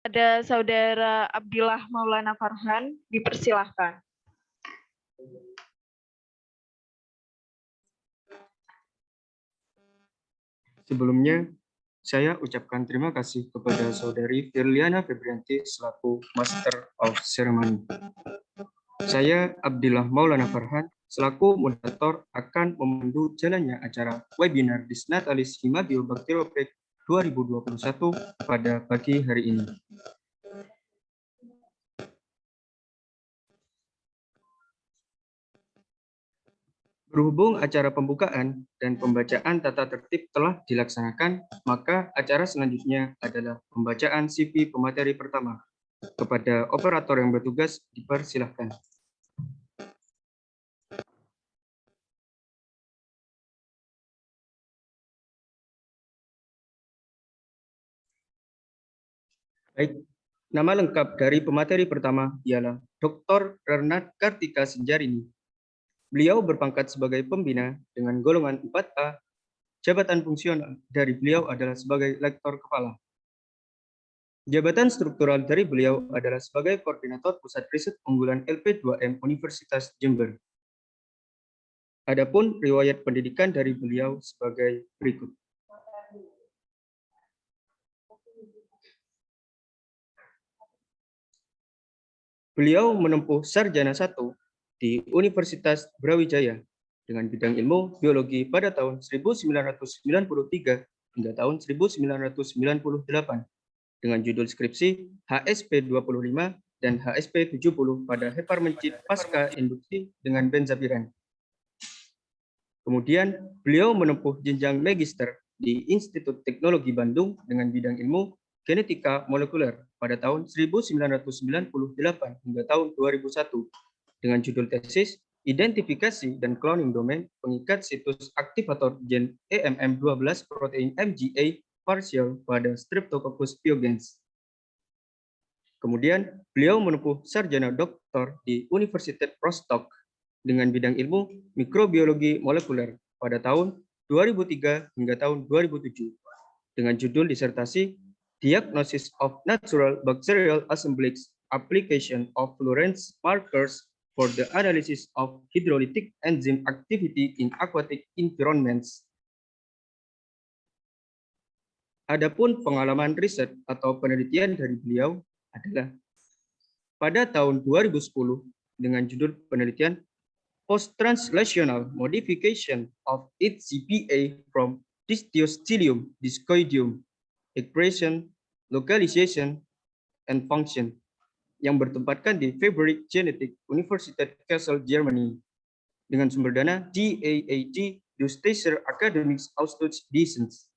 Ada Saudara Abdillah Maulana Farhan, dipersilahkan. Sebelumnya, saya ucapkan terima kasih kepada Saudari Firliana Febrianti selaku Master of Ceremony. Saya Abdillah Maulana Farhan selaku moderator akan memandu jalannya acara webinar Disnatalis Hemabiobacteriophage 2021 pada pagi hari ini. Berhubung acara pembukaan dan pembacaan tata tertib telah dilaksanakan, maka acara selanjutnya adalah pembacaan CV pemateri pertama. Kepada operator yang bertugas, dipersilahkan. Baik, nama lengkap dari pemateri pertama ialah Dr. Renat Kartika Senjarini. Beliau berpangkat sebagai pembina dengan golongan 4A. Jabatan fungsional dari beliau adalah sebagai lektor kepala. Jabatan struktural dari beliau adalah sebagai koordinator Pusat Riset Unggulan LP2M Universitas Jember. Adapun riwayat pendidikan dari beliau sebagai berikut. Beliau menempuh sarjana 1 di Universitas Brawijaya dengan bidang ilmu biologi pada tahun 1993 hingga tahun 1998 dengan judul skripsi HSP 25 dan HSP 70 pada Heparmencit pasca induksi dengan benzapiran. Kemudian beliau menempuh jenjang magister di Institut Teknologi Bandung dengan bidang ilmu genetika molekuler pada tahun 1998 hingga tahun 2001 dengan judul tesis Identifikasi dan Cloning Domain Pengikat Situs Aktivator Gen EMM12 Protein MGA Partial pada Streptococcus pyogenes. Kemudian beliau menempuh sarjana doktor di Universitas Rostock dengan bidang ilmu mikrobiologi molekuler pada tahun 2003 hingga tahun 2007 dengan judul disertasi Diagnosis of Natural Bacterial Assemblies Application of Fluorescence Markers for the Analysis of Hydrolytic Enzyme Activity in Aquatic Environments. Adapun pengalaman riset atau penelitian dari beliau adalah pada tahun 2010 dengan judul penelitian Post-Translational Modification of its CPA from Dysdiastylium discoideum, Expression, Localization, and Function yang bertempatkan di Fabric Genetic Universität Kassel, Germany dengan sumber dana GAAD Dustaser Academics Austauschdienst.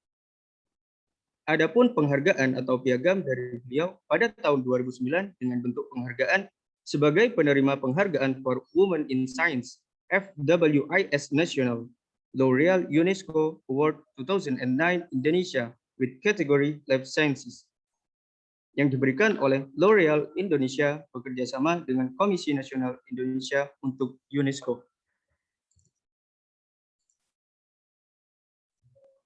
Adapun penghargaan atau piagam dari beliau pada tahun 2009 dengan bentuk penghargaan sebagai penerima penghargaan for Women in Science FWIS National L'Oreal UNESCO Award 2009 Indonesia with category Life Sciences yang diberikan oleh L'Oreal Indonesia bekerjasama dengan Komisi Nasional Indonesia untuk UNESCO.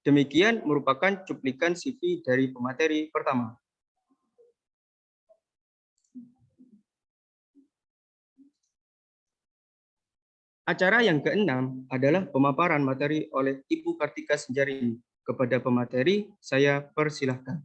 Demikian merupakan cuplikan CV dari pemateri pertama. Acara yang keenam adalah pemaparan materi oleh Ibu Kartika Senjarini. Kepada pemateri, saya persilahkan.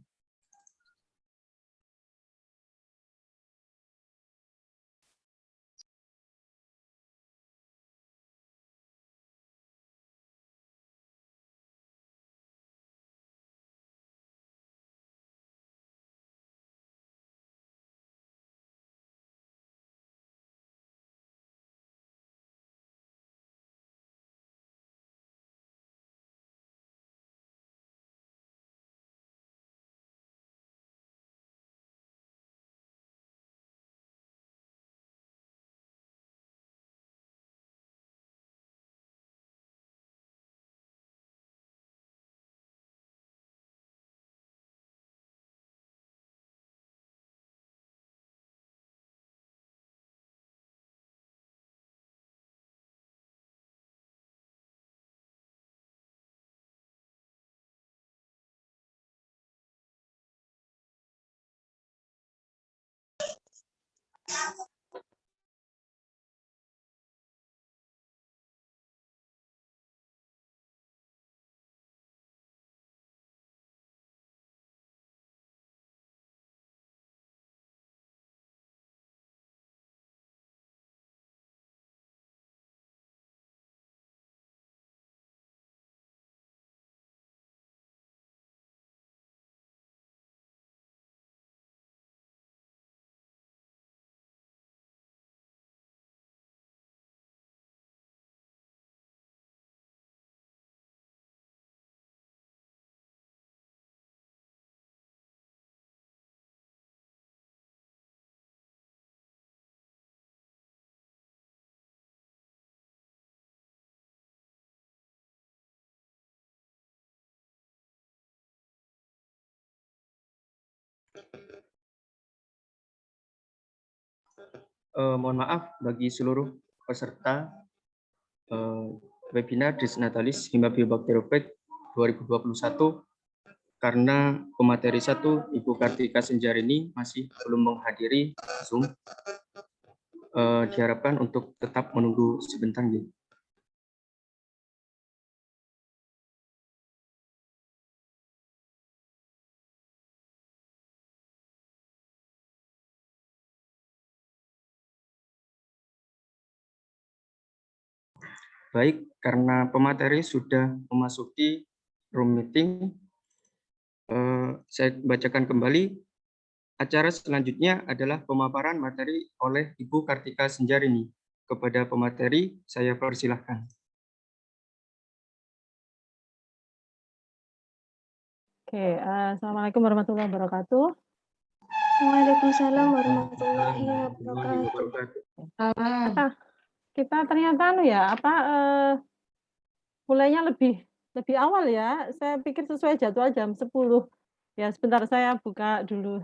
Mohon maaf bagi seluruh peserta webinar Disnatalis Hemabiobakteri 2021 karena pemateri 1 Ibu Kartika Senjarini masih belum menghadiri Zoom. Diharapkan untuk tetap menunggu sebentar. Baik, karena pemateri sudah memasuki room meeting, saya bacakan kembali. Acara selanjutnya adalah pemaparan materi oleh Ibu Kartika Senjarini. Kepada pemateri, saya persilahkan. Oke, Assalamualaikum warahmatullahi wabarakatuh. Waalaikumsalam warahmatullahi wabarakatuh. Kita ternyata mulainya lebih awal ya. Saya pikir sesuai jadwal jam 10. Ya, sebentar saya buka dulu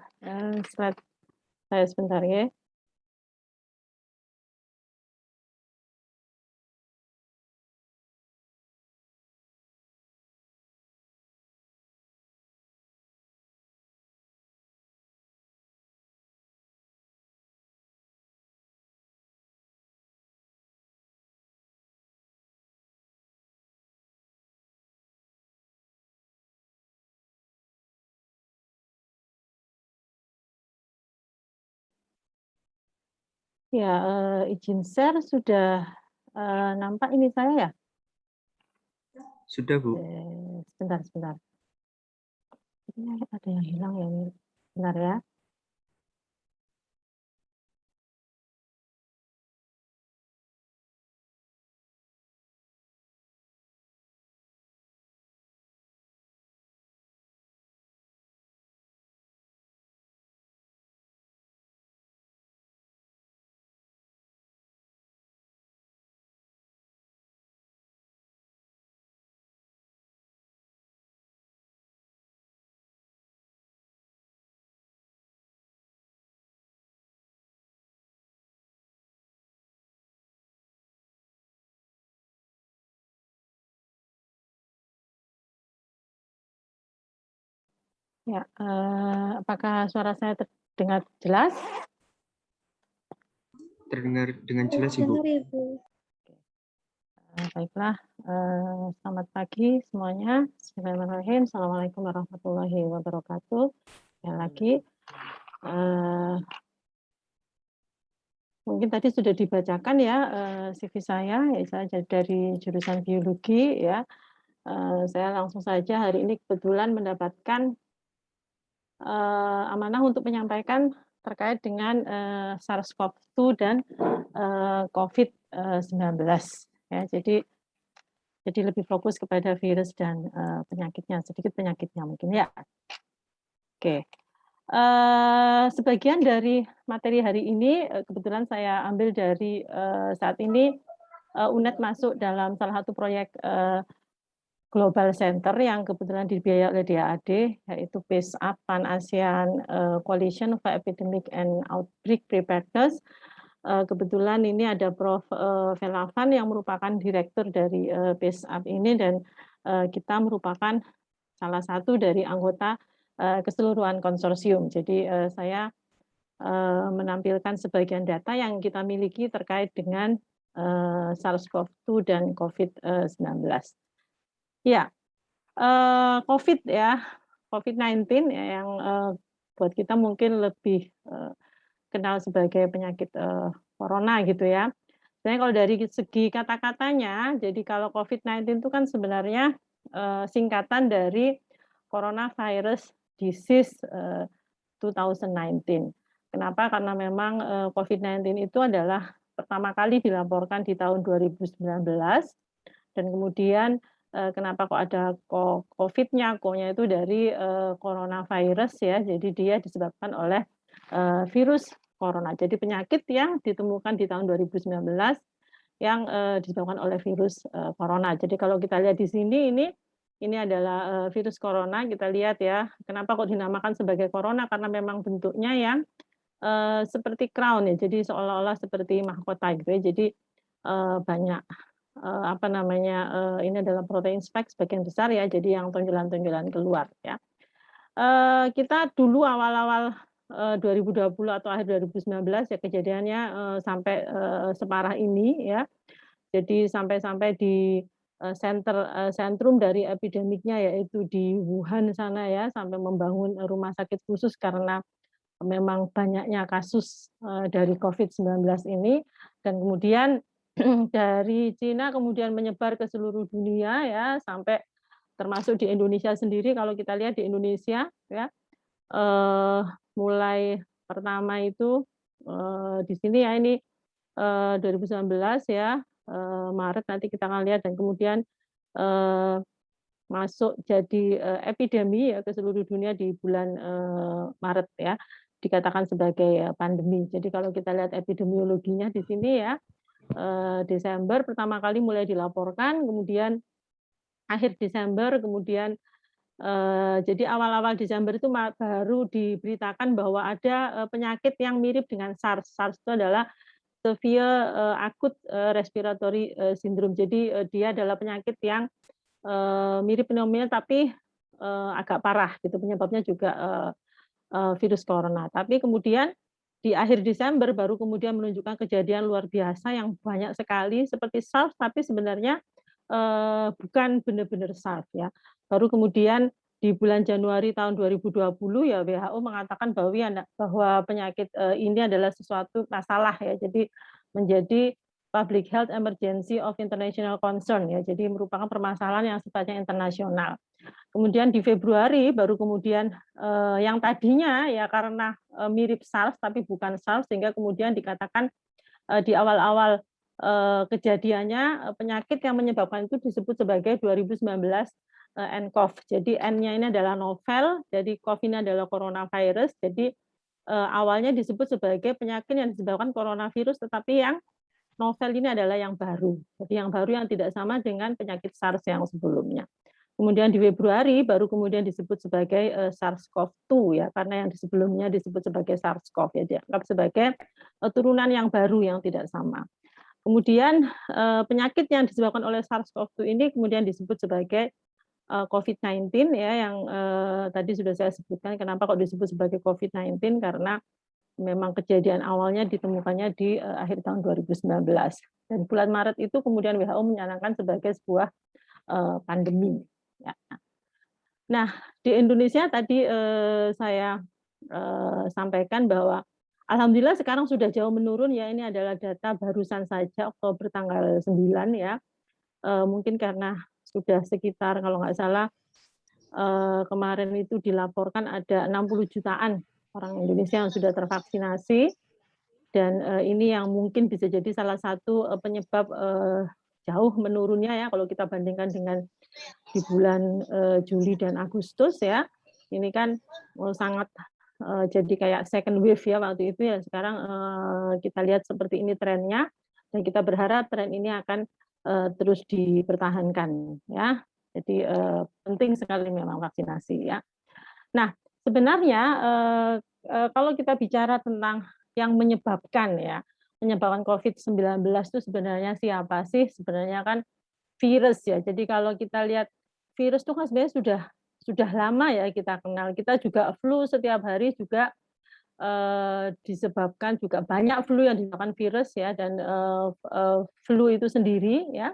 slide saya sebentar ya. Ya, izin share sudah nampak ini saya ya? Sudah, Bu. Sebentar. Ini ada yang hilang ya ini. Bentar ya. Ya, apakah suara saya terdengar jelas? Terdengar dengan jelas, Ibu. Baiklah, selamat pagi semuanya. Bismillahirrahmanirrahim. Assalamualaikum warahmatullahi wabarakatuh. Sekali lagi, mungkin tadi sudah dibacakan ya CV saya. Saya dari jurusan biologi ya. Saya langsung saja hari ini kebetulan mendapatkan amanah untuk menyampaikan terkait dengan SARS-CoV-2 dan COVID-19. Ya, jadi lebih fokus kepada virus dan penyakitnya, sedikit penyakitnya mungkin ya. Oke. Sebagian dari materi hari ini kebetulan saya ambil dari saat ini UNED masuk dalam salah satu proyek Global Center yang kebetulan dibiayai oleh DAAD, yaitu Base Up Pan ASEAN Coalition for Epidemic and Outbreak Preparedness. Kebetulan ini ada Prof. Velavan yang merupakan direktur dari Base Up ini, dan kita merupakan salah satu dari anggota keseluruhan konsorsium. Jadi saya menampilkan sebagian data yang kita miliki terkait dengan SARS-CoV-2 dan COVID-19. Ya, COVID ya, COVID-19 ya, yang buat kita mungkin lebih kenal sebagai penyakit corona gitu ya. Sebenarnya kalau dari segi kata-katanya, jadi kalau COVID-19 itu kan sebenarnya singkatan dari Coronavirus Disease 2019. Kenapa? Karena memang COVID-19 itu adalah pertama kali dilaporkan di tahun 2019 dan kemudian kenapa kok ada COVID-nya, ko-nya itu dari coronavirus ya, jadi dia disebabkan oleh virus corona. Jadi penyakit yang ditemukan di tahun 2019 yang disebabkan oleh virus corona. Jadi kalau kita lihat di sini ini adalah virus corona, kita lihat ya. Kenapa kok dinamakan sebagai corona? Karena memang bentuknya yang seperti crown ya. Jadi seolah-olah seperti mahkota gitu ya. Jadi banyak apa namanya ini adalah protein spike sebagian besar ya. Jadi yang tonjolan-tonjolan keluar ya. Kita dulu awal-awal 2020 atau akhir 2019 ya kejadiannya sampai separah ini ya. Jadi sampai di sentrum dari epidemiknya yaitu di Wuhan sana ya, sampai membangun rumah sakit khusus karena memang banyaknya kasus dari COVID-19 ini, dan kemudian dari Cina kemudian menyebar ke seluruh dunia ya, sampai termasuk di Indonesia sendiri. Kalau kita lihat di Indonesia ya, mulai pertama itu di sini ya, ini 2019 ya, Maret nanti kita akan lihat, dan kemudian masuk jadi epidemi ya ke seluruh dunia di bulan Maret ya, dikatakan sebagai pandemi. Jadi kalau kita lihat epidemiologinya di sini ya, Desember pertama kali mulai dilaporkan, kemudian akhir Desember, kemudian jadi awal-awal Desember itu baru diberitakan bahwa ada penyakit yang mirip dengan SARS. SARS itu adalah severe acute respiratory syndrome. Jadi dia adalah penyakit yang mirip pneumonia tapi agak parah gitu, penyebabnya juga virus corona. Tapi kemudian di akhir Desember baru kemudian menunjukkan kejadian luar biasa yang banyak sekali seperti SARS, tapi sebenarnya bukan benar-benar SARS ya. Baru kemudian di bulan Januari tahun 2020 ya WHO mengatakan bahwa penyakit ini adalah sesuatu masalah ya. Jadi menjadi public health emergency of international concern ya. Jadi merupakan permasalahan yang sifatnya internasional. Kemudian di Februari baru kemudian yang tadinya ya karena mirip SARS tapi bukan SARS, sehingga kemudian dikatakan di awal-awal kejadiannya penyakit yang menyebabkan itu disebut sebagai 2019 nCoV. Jadi N-nya ini adalah novel, jadi COVID-nya adalah coronavirus. Jadi awalnya disebut sebagai penyakit yang disebabkan coronavirus, tetapi yang novel ini adalah yang baru. Jadi yang baru yang tidak sama dengan penyakit SARS yang sebelumnya. Kemudian di Februari baru kemudian disebut sebagai SARS-CoV-2 ya, karena yang sebelumnya disebut sebagai SARS-CoV ya, dianggap sebagai turunan yang baru yang tidak sama. Kemudian penyakit yang disebabkan oleh SARS-CoV-2 ini kemudian disebut sebagai COVID-19 ya, yang tadi sudah saya sebutkan kenapa kok disebut sebagai COVID-19, karena memang kejadian awalnya ditemukannya di akhir tahun 2019. Dan bulan Maret itu kemudian WHO menyatakan sebagai sebuah pandemi. Ya. Nah, di Indonesia tadi saya sampaikan bahwa alhamdulillah sekarang sudah jauh menurun ya. Ini adalah data barusan saja Oktober tanggal 9 ya. Mungkin karena sudah sekitar kalau nggak salah kemarin itu dilaporkan ada 60 jutaan orang Indonesia yang sudah tervaksinasi, dan ini yang mungkin bisa jadi salah satu penyebab jauh menurunnya ya kalau kita bandingkan dengan di bulan Juli dan Agustus ya. Ini kan sangat jadi kayak second wave ya waktu itu ya. Sekarang kita lihat seperti ini trennya, dan kita berharap tren ini akan terus dipertahankan ya. Jadi penting sekali memang vaksinasi ya. Nah, sebenarnya kalau kita bicara tentang yang menyebabkan COVID-19 itu sebenarnya siapa sih? Sebenarnya kan virus ya. Jadi kalau kita lihat virus itu kan sebenarnya sudah lama ya kita kenal. Kita juga flu setiap hari juga disebabkan juga banyak flu yang disebabkan virus ya, dan flu itu sendiri ya,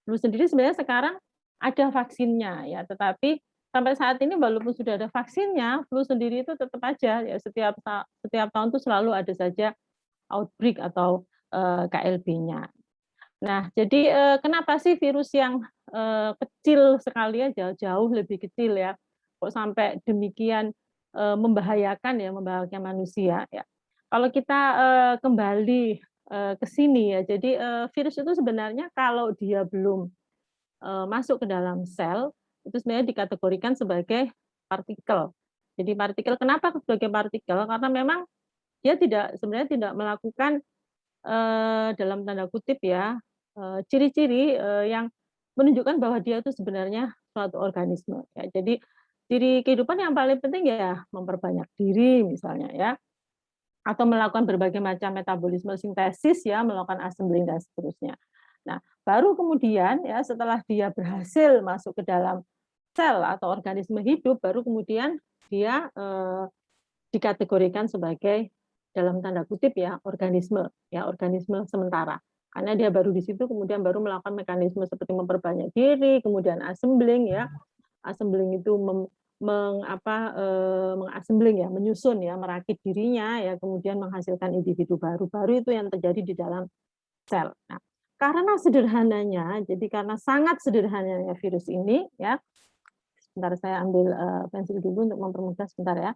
flu sendiri sebenarnya sekarang ada vaksinnya ya, tetapi sampai saat ini walaupun sudah ada vaksinnya, flu sendiri itu tetap aja ya, setiap tahun itu selalu ada saja outbreak atau KLB-nya. Nah, jadi kenapa sih virus yang kecil sekali aja, jauh lebih kecil ya, kok sampai demikian membahayakan manusia ya. Kalau kita kembali ke sini ya, jadi virus itu sebenarnya kalau dia belum masuk ke dalam sel, itu sebenarnya dikategorikan sebagai partikel. Jadi partikel, kenapa sebagai partikel? Karena memang dia sebenarnya tidak melakukan dalam tanda kutip ya, ciri-ciri yang menunjukkan bahwa dia itu sebenarnya suatu organisme ya. Jadi ciri kehidupan yang paling penting ya memperbanyak diri misalnya ya, atau melakukan berbagai macam metabolisme sintesis ya, melakukan assembling dan seterusnya. Nah, baru kemudian ya setelah dia berhasil masuk ke dalam sel atau organisme hidup, baru kemudian dia dikategorikan sebagai dalam tanda kutip ya organisme sementara. Karena dia baru di situ kemudian baru melakukan mekanisme seperti memperbanyak diri, kemudian assembling ya. Assembling itu mengassembling ya, menyusun ya, merakit dirinya ya, kemudian menghasilkan individu baru itu yang terjadi di dalam sel. Nah, karena sederhananya, jadi karena sangat sederhananya virus ini ya, sebentar saya ambil pensil dulu untuk mempermudah sebentar ya.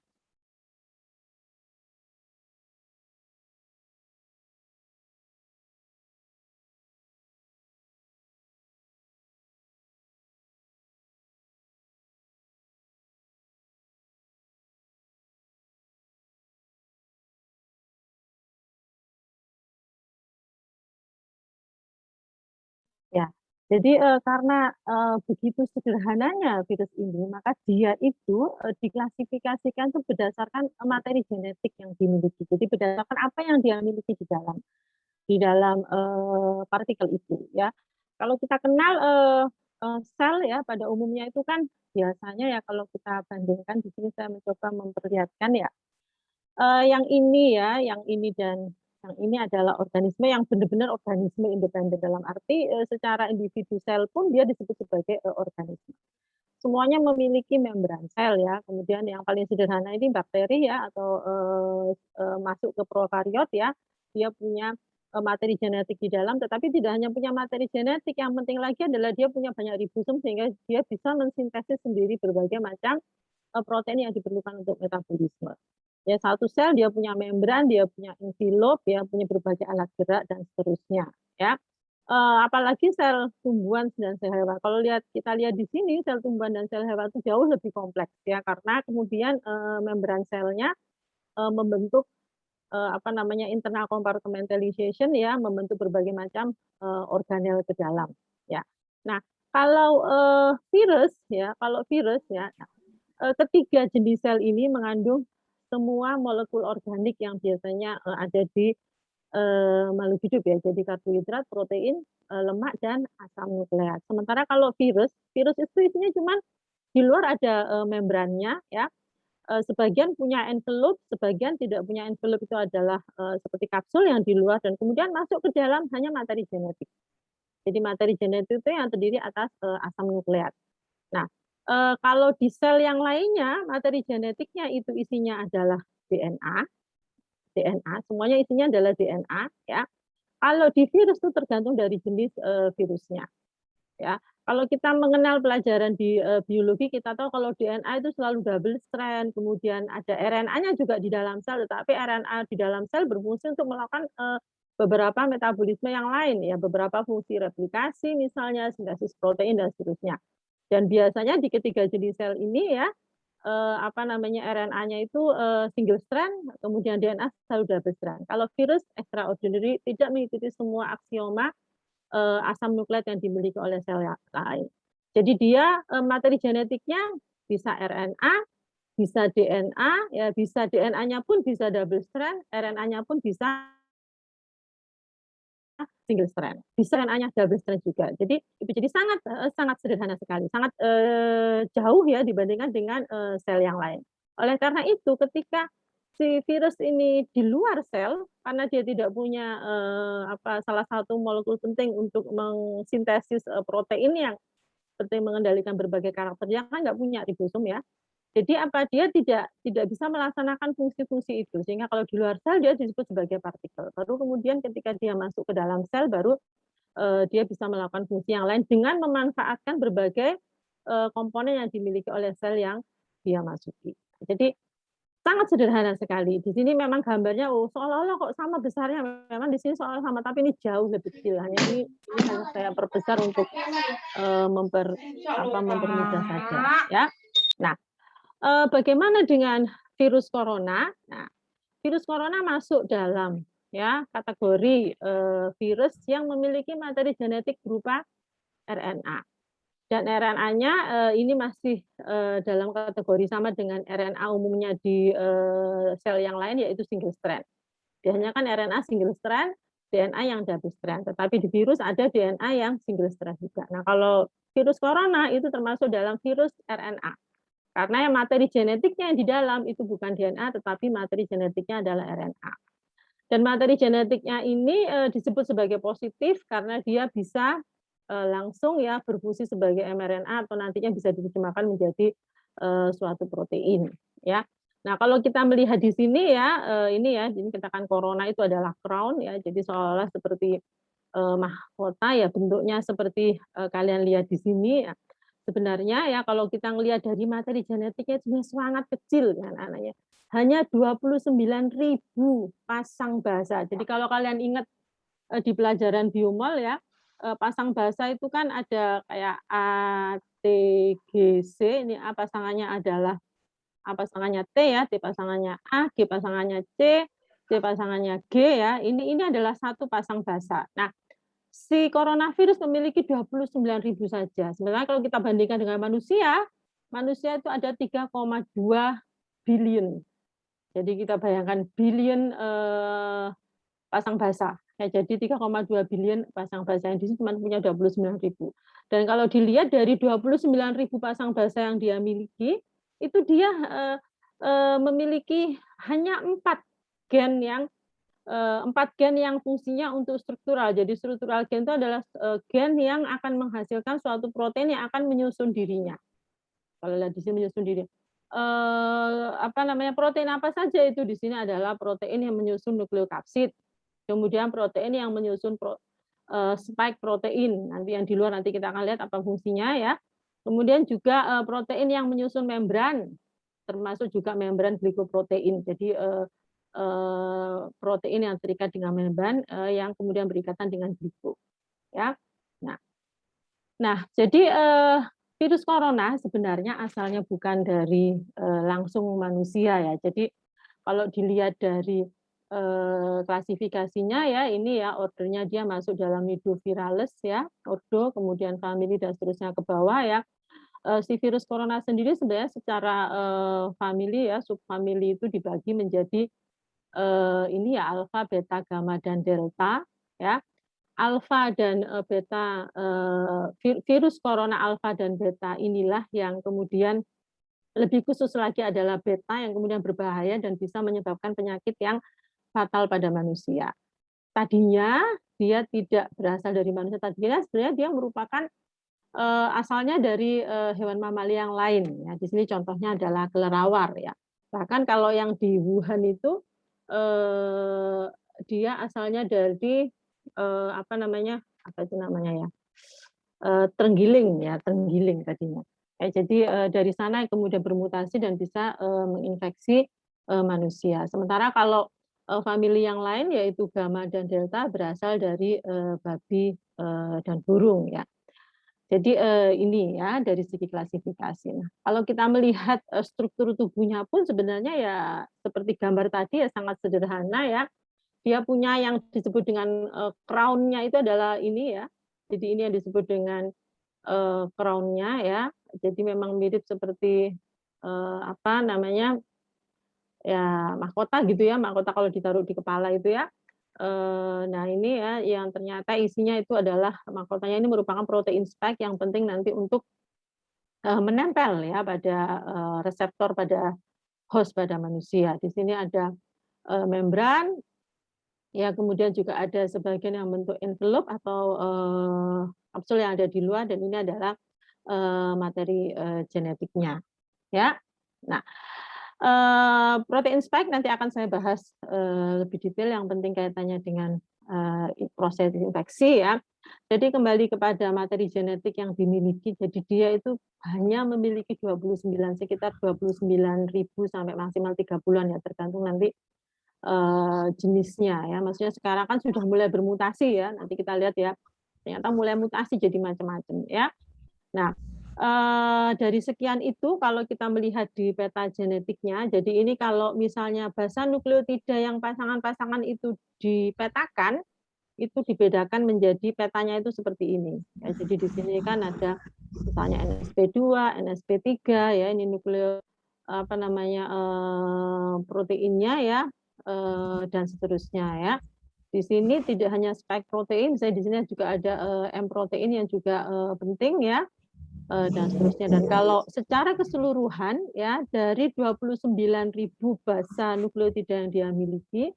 Ya, jadi karena begitu sederhananya virus ini, maka dia itu diklasifikasikan tuh berdasarkan materi genetik yang dimiliki. Jadi berdasarkan apa yang dia miliki di dalam partikel itu ya. Kalau kita kenal sel ya pada umumnya itu kan biasanya ya, kalau kita bandingkan di sini saya mencoba memperlihatkan ya, yang ini ya, yang ini dan yang ini adalah organisme yang benar-benar organisme independen, dalam arti secara individu sel pun dia disebut sebagai organisme. Semuanya memiliki membran sel ya. Kemudian yang paling sederhana ini bakteri ya, atau masuk ke prokariot ya, dia punya materi genetik di dalam, tetapi tidak hanya punya materi genetik, yang penting lagi adalah dia punya banyak ribosom sehingga dia bisa mensintesis sendiri berbagai macam protein yang diperlukan untuk metabolisme. Ya, satu sel dia punya membran, dia punya envelop, ya punya berbagai alat gerak dan seterusnya. Ya, apalagi sel tumbuhan dan sel hewan. Kalau kita lihat di sini, sel tumbuhan dan sel hewan itu jauh lebih kompleks ya, karena kemudian membran selnya membentuk internal compartmentalization ya, membentuk berbagai macam organel ke dalam. Ya, nah kalau virus ya, ketiga jenis sel ini mengandung semua molekul organik yang biasanya ada di makhluk hidup ya, jadi karbohidrat, protein, lemak, dan asam nukleat. Sementara kalau virus itu isinya cuma di luar ada membrannya ya, sebagian punya envelope, sebagian tidak punya envelope, itu adalah seperti kapsul yang di luar, dan kemudian masuk ke dalam hanya materi genetik. Jadi materi genetik itu yang terdiri atas asam nukleat. Nah, kalau di sel yang lainnya, materi genetiknya itu isinya adalah DNA, semuanya isinya adalah DNA ya. Kalau di virus itu tergantung dari jenis virusnya. Ya, kalau kita mengenal pelajaran di biologi, kita tahu kalau DNA itu selalu double strand, kemudian ada RNA-nya juga di dalam sel, tetapi RNA di dalam sel berfungsi untuk melakukan beberapa metabolisme yang lain ya, beberapa fungsi replikasi misalnya, sintesis protein dan seterusnya. Dan biasanya di ketiga jenis sel ini ya, RNA-nya itu single strand, kemudian DNA selalu double strand. Kalau virus extraordinary, tidak mengikuti semua aksioma asam nukleat yang dimiliki oleh sel lain. Jadi dia materi genetiknya bisa RNA, bisa DNA, ya bisa DNA-nya pun bisa double strand, RNA-nya pun bisa single strand, bisa RNA-nya double strand juga. Jadi itu jadi sangat sederhana sekali, sangat jauh ya dibandingkan dengan sel yang lain. Oleh karena itu, ketika si virus ini di luar sel, karena dia tidak punya, salah satu molekul penting untuk mengsintesis, protein yang penting mengendalikan berbagai karakter, dia kan nggak punya ribosom ya. Jadi apa, dia tidak bisa melaksanakan fungsi-fungsi itu, sehingga kalau di luar sel dia disebut sebagai partikel. Baru kemudian ketika dia masuk ke dalam sel, baru, dia bisa melakukan fungsi yang lain dengan memanfaatkan berbagai, komponen yang dimiliki oleh sel yang dia masuki. Jadi sangat sederhana sekali. Di sini memang gambarnya, seolah-olah kok sama besarnya, memang di sini seolah sama, tapi ini jauh lebih kecil. Hanya ini hanya saya perbesar untuk, mempermudah saja, ya. Nah, bagaimana dengan virus corona? Nah, virus corona masuk dalam, ya, kategori, virus yang memiliki materi genetik berupa RNA. Dan RNA-nya, ini masih, dalam kategori sama dengan RNA umumnya di, sel yang lain, yaitu single strand. Biasanya kan RNA single strand, DNA yang double strand, tetapi di virus ada DNA yang single strand juga. Nah, kalau virus corona itu termasuk dalam virus RNA, karena yang materi genetiknya yang di dalam itu bukan DNA, tetapi materi genetiknya adalah RNA. Dan materi genetiknya ini, disebut sebagai positif karena dia bisa langsung ya berfungsi sebagai mRNA atau nantinya bisa diterjemahkan menjadi, suatu protein, ya. Nah, kalau kita melihat di sini ya, ini ya, ini katakan corona itu adalah crown ya, jadi seolah-olah seperti, mahkota ya, bentuknya seperti, kalian lihat di sini ya. Sebenarnya ya kalau kita ngelihat dari materi genetiknya itu sangat kecil kan anaknya. Hanya 29.000 pasang basa. Jadi kalau kalian ingat, di pelajaran biomol ya, pasang basa itu kan ada kayak A, T, G, C, ini A pasangannya adalah A pasangannya T ya, T pasangannya A, G pasangannya C, C pasangannya G ya, ini adalah satu pasang basa. Nah, si coronavirus memiliki 29.000 saja. Sebenarnya kalau kita bandingkan dengan manusia, manusia itu ada 3,2 billion. Jadi kita bayangkan billion, pasang basa. Ya, jadi 3,2 billion pasang basa yang di sini cuma punya 29.000. Dan kalau dilihat dari 29.000 pasang basa yang dia miliki, itu dia memiliki hanya 4 gen yang 4 gen yang fungsinya untuk struktural. Jadi struktural gen itu adalah, gen yang akan menghasilkan suatu protein yang akan menyusun dirinya. Kalau lihat di sini menyusun diri. Protein apa saja itu di sini adalah protein yang menyusun nukleokapsid. Kemudian protein yang menyusun spike protein, nanti yang di luar nanti kita akan lihat apa fungsinya ya. Kemudian juga protein yang menyusun membran, termasuk juga membran glikoprotein. Jadi protein yang terikat dengan membran yang kemudian berikatan dengan gliko. Ya. Nah, jadi virus corona sebenarnya asalnya bukan dari langsung manusia ya. Jadi kalau dilihat dari klasifikasinya ya, ini ya ordernya dia masuk dalam Nidovirales ya, ordo, kemudian famili dan seterusnya ke bawah ya. Si virus corona sendiri sebenarnya secara famili ya, subfamili itu dibagi menjadi ini ya alfa, beta, gamma dan delta ya. Alfa dan beta, virus corona alfa dan beta inilah yang kemudian lebih khusus lagi adalah beta yang kemudian berbahaya dan bisa menyebabkan penyakit yang fatal pada manusia. Tadinya dia tidak berasal dari manusia, tadinya sebenarnya dia merupakan asalnya dari hewan mamalia yang lain. Ya. Di sini contohnya adalah kelelawar ya. Bahkan kalau yang di Wuhan itu dia asalnya dari terenggiling ya, terenggiling tadinya. Jadi dari sana kemudian bermutasi dan bisa menginfeksi manusia. Sementara kalau famili yang lain yaitu gamma dan delta berasal dari babi dan burung ya. Jadi ini ya dari segi klasifikasi. Nah, kalau kita melihat struktur tubuhnya pun sebenarnya ya seperti gambar tadi ya sangat sederhana ya. Dia punya yang disebut dengan crown-nya itu adalah ini ya. Jadi ini yang disebut dengan crown-nya ya. Jadi memang mirip seperti ya mahkota gitu ya, mahkota kalau ditaruh di kepala itu ya. Nah ini ya yang ternyata isinya itu adalah mahkotanya ini merupakan protein spike yang penting nanti untuk menempel ya pada reseptor pada host pada manusia. Di sini ada membran, ya kemudian juga ada sebagian yang bentuk envelope atau kapsul yang ada di luar, dan ini adalah materi genetiknya. Ya, nah protein spike nanti akan saya bahas lebih detail. Yang penting kaitannya dengan proses infeksi ya. Jadi kembali kepada materi genetik yang dimiliki, jadi dia itu hanya memiliki 29, sekitar 29.000 sampai maksimal 3 bulan ya, tergantung nanti jenisnya ya. Maksudnya sekarang kan sudah mulai bermutasi ya, nanti kita lihat ya, ternyata mulai mutasi jadi macam-macam ya. Nah, dari sekian itu kalau kita melihat di peta genetiknya, jadi ini kalau misalnya basa nukleotida yang pasangan-pasangan itu dipetakan, itu dibedakan menjadi petanya itu seperti ini. Ya, jadi di sini kan ada misalnya NSP2, NSP3 ya, ini nukleo proteinnya ya, dan seterusnya ya. Di sini tidak hanya spike protein, misalnya di sini juga ada M protein yang juga penting ya, dan seterusnya. Dan kalau secara keseluruhan ya, dari 29.000 basa nukleotida yang dia miliki,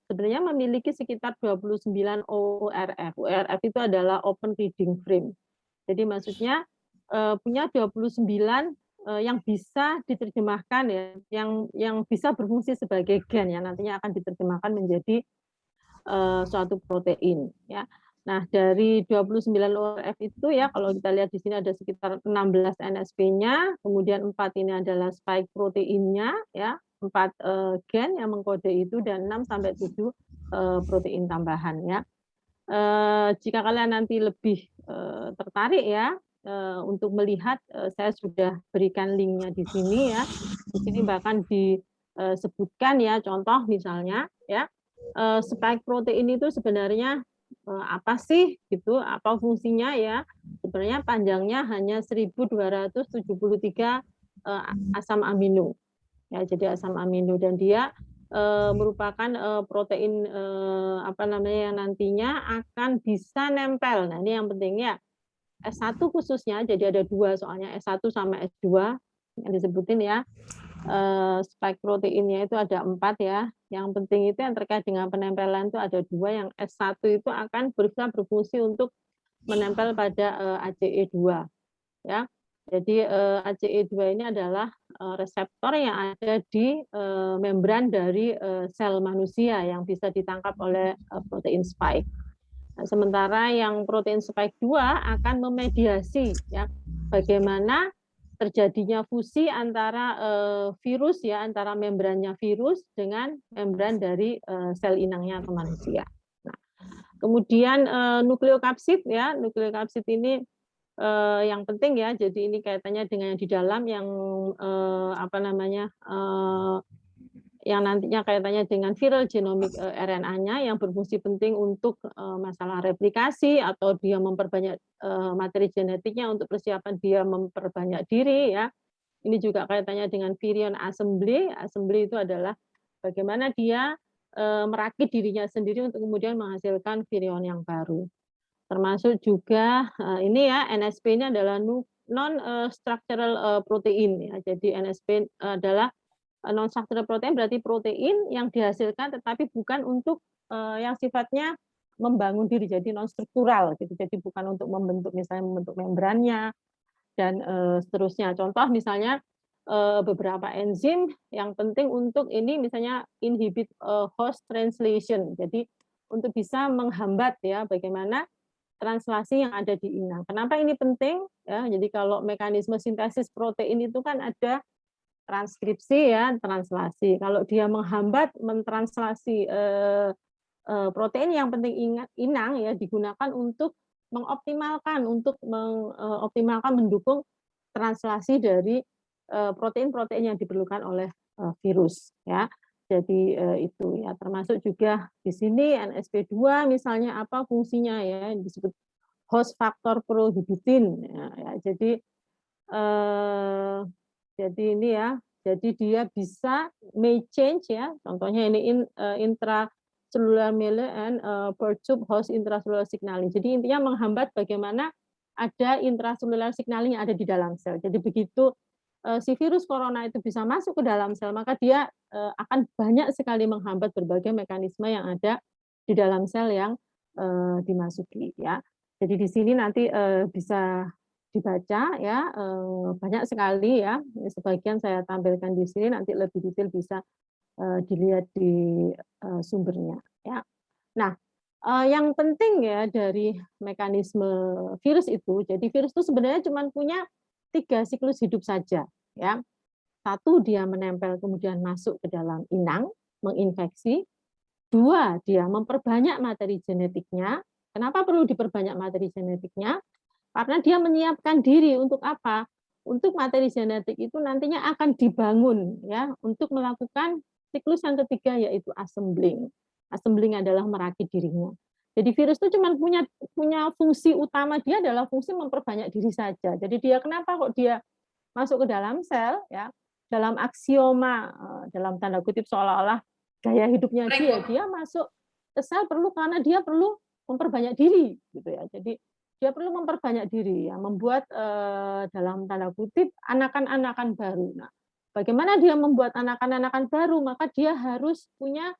sebenarnya memiliki sekitar 29 ORF. ORF itu adalah open reading frame. Jadi maksudnya punya 29 yang bisa diterjemahkan ya, yang bisa berfungsi sebagai gen yang nantinya akan diterjemahkan menjadi suatu protein ya. Nah, dari 29 ORF itu ya, kalau kita lihat di sini ada sekitar 16 NSP-nya, kemudian 4 ini adalah spike proteinnya ya, 4 gen yang mengkode itu, dan 6 sampai 7 protein tambahan ya. Jika kalian nanti lebih tertarik ya untuk melihat, saya sudah berikan linknya di sini ya. Di sini bahkan disebutkan ya, contoh misalnya ya, spike protein itu sebenarnya apa sih gitu, apa fungsinya ya. Sebenarnya panjangnya hanya 1273 asam amino. Ya, jadi asam amino, dan dia merupakan protein yang nantinya akan bisa nempel. Nah, ini yang penting ya. S1 khususnya, jadi ada 2 soalnya, S1 sama S2 yang disebutin ya. Spike proteinnya itu ada 4 ya. Yang penting itu yang terkait dengan penempelan itu ada 2. Yang S1 itu akan bisa berfungsi untuk menempel pada ACE2 ya. Jadi ACE2 ini adalah reseptor yang ada di membran dari sel manusia yang bisa ditangkap oleh protein spike. Nah, sementara yang protein spike 2 akan memediasi ya, bagaimana terjadinya fusi antara virus ya, antara membrannya virus dengan membran dari sel inangnya atau manusia. Nah, kemudian nukleokapsid ya, nukleokapsid ini yang penting ya, jadi ini kaitannya dengan yang di dalam yang yang nantinya kaitannya dengan viral genomic RNA-nya yang berfungsi penting untuk masalah replikasi atau dia memperbanyak materi genetiknya untuk persiapan dia memperbanyak diri ya. Ini juga kaitannya dengan virion assembly. Assembly itu adalah bagaimana dia merakit dirinya sendiri untuk kemudian menghasilkan virion yang baru. Termasuk juga ini ya, NSP ini adalah non structural protein ya. Jadi NSP adalah non structural protein, berarti protein yang dihasilkan tetapi bukan untuk yang sifatnya membangun diri, jadi non struktural gitu. Jadi bukan untuk membentuk, misalnya membentuk membrannya dan seterusnya. Contoh misalnya beberapa enzim yang penting untuk ini misalnya inhibit host translation. Jadi untuk bisa menghambat ya bagaimana translasi yang ada di inang. Kenapa ini penting? Ya, jadi kalau mekanisme sintesis protein itu kan ada transkripsi ya, translasi. Kalau dia menghambat mentranslasi protein, yang penting ingat inang ya digunakan untuk mengoptimalkan mendukung translasi dari protein-protein yang diperlukan oleh virus ya. Jadi itu ya, termasuk juga di sini NSP2 misalnya apa fungsinya ya, disebut host factor prohibitin ya. Jadi ini ya, jadi dia bisa may change ya, contohnya ini intracellular melee and perturb host intracellular signaling. Jadi intinya menghambat bagaimana ada intracellular signaling yang ada di dalam sel. Jadi begitu si virus corona itu bisa masuk ke dalam sel, maka dia akan banyak sekali menghambat berbagai mekanisme yang ada di dalam sel yang dimasuki ya. Jadi di sini nanti bisa dibaca ya, banyak sekali ya. Sebagian saya tampilkan di sini, nanti lebih detail bisa dilihat di sumbernya ya. Nah, yang penting ya dari mekanisme virus itu, jadi virus itu sebenarnya cuma punya 3 siklus hidup saja ya. 1 dia menempel kemudian masuk ke dalam inang, menginfeksi. 2 dia memperbanyak materi genetiknya. Kenapa perlu diperbanyak materi genetiknya? Karena dia menyiapkan diri untuk apa? Untuk materi genetik itu nantinya akan dibangun ya untuk melakukan siklus yang ketiga, yaitu assembling. Assembling adalah merakit dirinya. Jadi virus itu cuma punya fungsi utama, dia adalah fungsi memperbanyak diri saja. Jadi dia kenapa kok dia masuk ke dalam sel ya, dalam aksioma dalam tanda kutip seolah-olah gaya hidupnya dia masuk ke sel perlu karena dia perlu memperbanyak diri gitu ya. Jadi dia perlu memperbanyak diri ya, membuat dalam tanda kutip anakan-anakan baru. Nah, bagaimana dia membuat anakan-anakan baru? Maka dia harus punya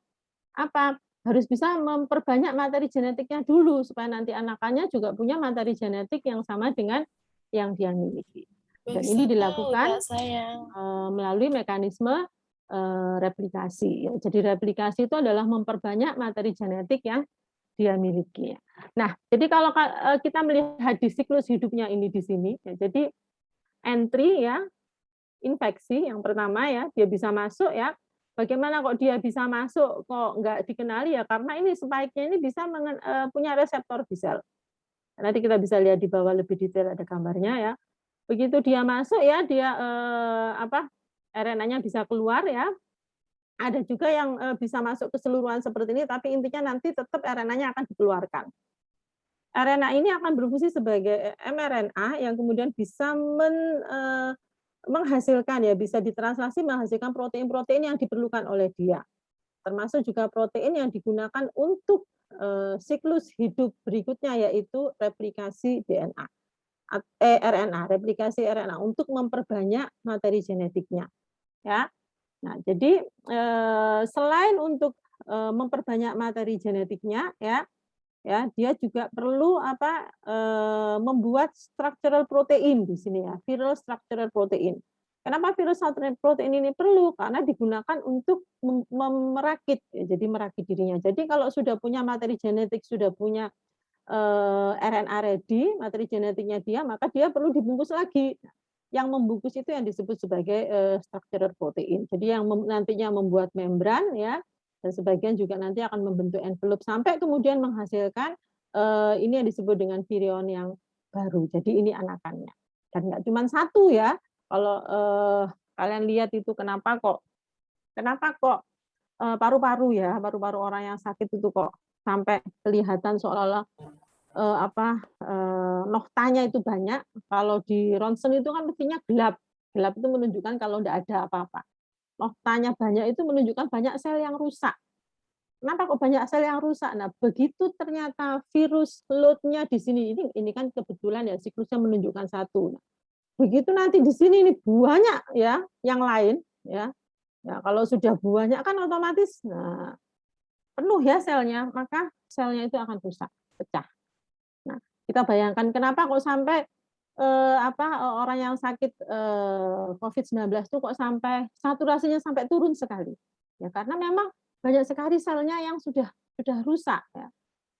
apa? Harus bisa memperbanyak materi genetiknya dulu supaya nanti anakannya juga punya materi genetik yang sama dengan yang dia miliki. Dan ini dilakukan melalui mekanisme replikasi. Jadi replikasi itu adalah memperbanyak materi genetik yang dia miliki. Nah, jadi kalau kita melihat di siklus hidupnya ini di sini, ya, jadi entry ya, infeksi yang pertama ya, dia bisa masuk ya. Bagaimana kok dia bisa masuk, kok nggak dikenali ya? Karena ini spike-nya ini bisa punya reseptor di sel. Nanti kita bisa lihat di bawah lebih detail ada gambarnya ya. Begitu dia masuk ya, dia RNA-nya bisa keluar ya. Ada juga yang bisa masuk keseluruhan seperti ini, tapi intinya nanti tetap RNA-nya akan dikeluarkan. RNA ini akan berfungsi sebagai mRNA yang kemudian bisa menghasilkan ya, bisa ditranslasi menghasilkan protein-protein yang diperlukan oleh dia. Termasuk juga protein yang digunakan untuk siklus hidup berikutnya, yaitu replikasi DNA. RNA, replikasi RNA untuk memperbanyak materi genetiknya. Ya. Nah, jadi selain untuk memperbanyak materi genetiknya, ya, dia juga perlu membuat structural protein di sini ya, viral structural protein. Kenapa viral structural protein ini perlu? Karena digunakan untuk merakit, ya, jadi merakit dirinya. Jadi kalau sudah punya materi genetik, sudah punya RNA ready, materi genetiknya dia, maka dia perlu dibungkus lagi. Yang membungkus itu yang disebut sebagai structural protein. Jadi yang nantinya membuat membran ya, dan sebagian juga nanti akan membentuk envelope sampai kemudian menghasilkan ini yang disebut dengan virion yang baru. Jadi ini anakannya. Dan nggak cuma satu ya. Kalau kalian lihat itu kenapa kok paru-paru ya, paru-paru orang yang sakit itu kok sampai kelihatan seolah-olah noktanya itu banyak. Kalau di ronsen itu kan mestinya gelap. Gelap itu menunjukkan kalau tidak ada apa-apa. Noktanya banyak itu menunjukkan banyak sel yang rusak. Kenapa kok banyak sel yang rusak? Nah, begitu ternyata virus load-nya di sini, ini kan kebetulan ya siklusnya menunjukkan satu. Nah, begitu nanti di sini ini banyak ya yang lain ya. Ya, kalau sudah banyak kan otomatis penuh ya selnya, maka selnya itu akan rusak, pecah. Nah, kita bayangkan kenapa kok sampai orang yang sakit COVID-19 itu kok sampai saturasinya sampai turun sekali. Ya, karena memang banyak sekali selnya yang sudah rusak ya.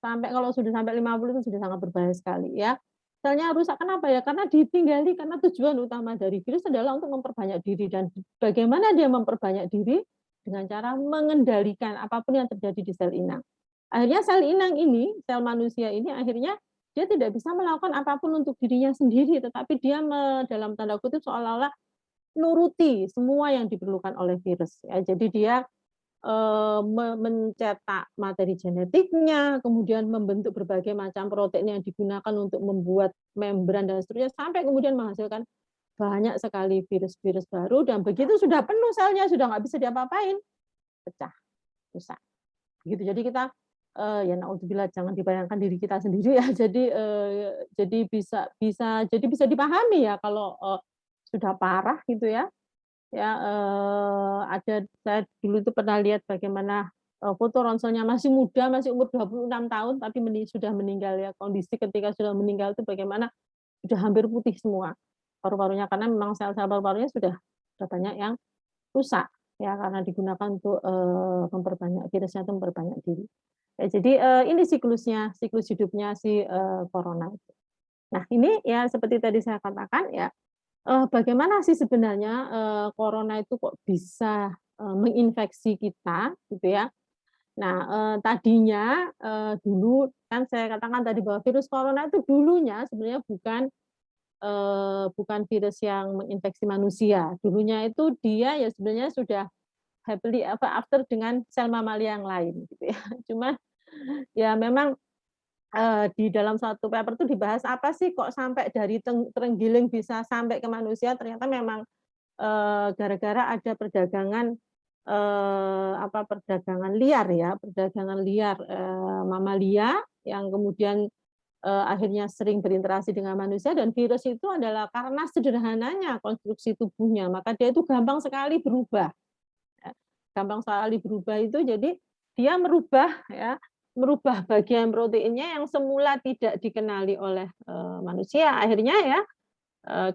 Sampai kalau sudah sampai 50 itu sudah sangat berbahaya sekali ya. Selnya rusak kenapa ya? Karena ditinggali, karena tujuan utama dari virus adalah untuk memperbanyak diri, dan bagaimana dia memperbanyak diri dengan cara mengendalikan apapun yang terjadi di sel inang. Akhirnya sel inang ini, sel manusia ini akhirnya dia tidak bisa melakukan apapun untuk dirinya sendiri, tetapi dia dalam tanda kutip seolah-olah nuruti semua yang diperlukan oleh virus. Ya, jadi dia mencetak materi genetiknya, kemudian membentuk berbagai macam protein yang digunakan untuk membuat membran dan seterusnya, sampai kemudian menghasilkan banyak sekali virus-virus baru, dan begitu sudah penuh selnya, sudah nggak bisa diapa-apain, pecah, rusak. Gitu. Jadi kita ya naudzubillah, jangan dibayangkan diri kita sendiri ya. Jadi bisa dipahami ya kalau sudah parah gitu ya. Ya, saya dulu itu pernah lihat bagaimana foto ronselnya masih muda, masih umur 26 tahun, tapi sudah meninggal ya. Kondisi ketika sudah meninggal itu bagaimana sudah hampir putih semua paru-parunya, karena memang sel-sel paru-parunya sudah banyak yang rusak ya, karena digunakan untuk memperbanyak virusnya, itu memperbanyak diri. Ya, jadi ini siklus hidupnya si corona. Nah, ini ya seperti tadi saya katakan ya, bagaimana sih sebenarnya corona itu kok bisa menginfeksi kita gitu ya. Nah, tadinya dulu kan saya katakan tadi bahwa virus corona itu dulunya sebenarnya bukan virus yang menginfeksi manusia. Dulunya itu dia ya sebenarnya sudah happily ever after dengan sel mamalia yang lain gitu ya. Cuma ya memang di dalam satu paper itu dibahas apa sih kok sampai dari terenggiling bisa sampai ke manusia, ternyata memang gara-gara ada perdagangan perdagangan liar ya, perdagangan liar mamalia yang kemudian akhirnya sering berinteraksi dengan manusia, dan virus itu adalah karena sederhananya konstruksi tubuhnya, maka dia itu gampang sekali berubah. Ya. Gampang sekali berubah itu jadi dia merubah bagian proteinnya yang semula tidak dikenali oleh manusia. Akhirnya ya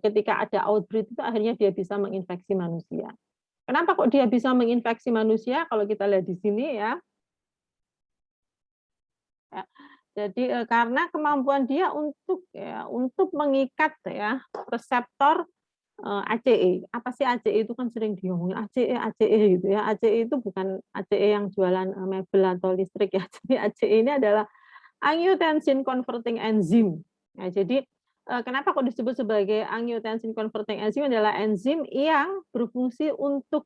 ketika ada outbreak itu akhirnya dia bisa menginfeksi manusia. Kenapa kok dia bisa menginfeksi manusia? Kalau kita lihat di sini ya. Jadi karena kemampuan dia untuk mengikat ya reseptor ACE. Apa sih ACE itu kan sering diomongin ACE gitu ya. ACE itu bukan ACE yang jualan mebel atau listrik ya. Jadi ACE ini adalah angiotensin converting enzyme. Nah, jadi kenapa kok disebut sebagai angiotensin converting enzyme? Adalah enzim yang berfungsi untuk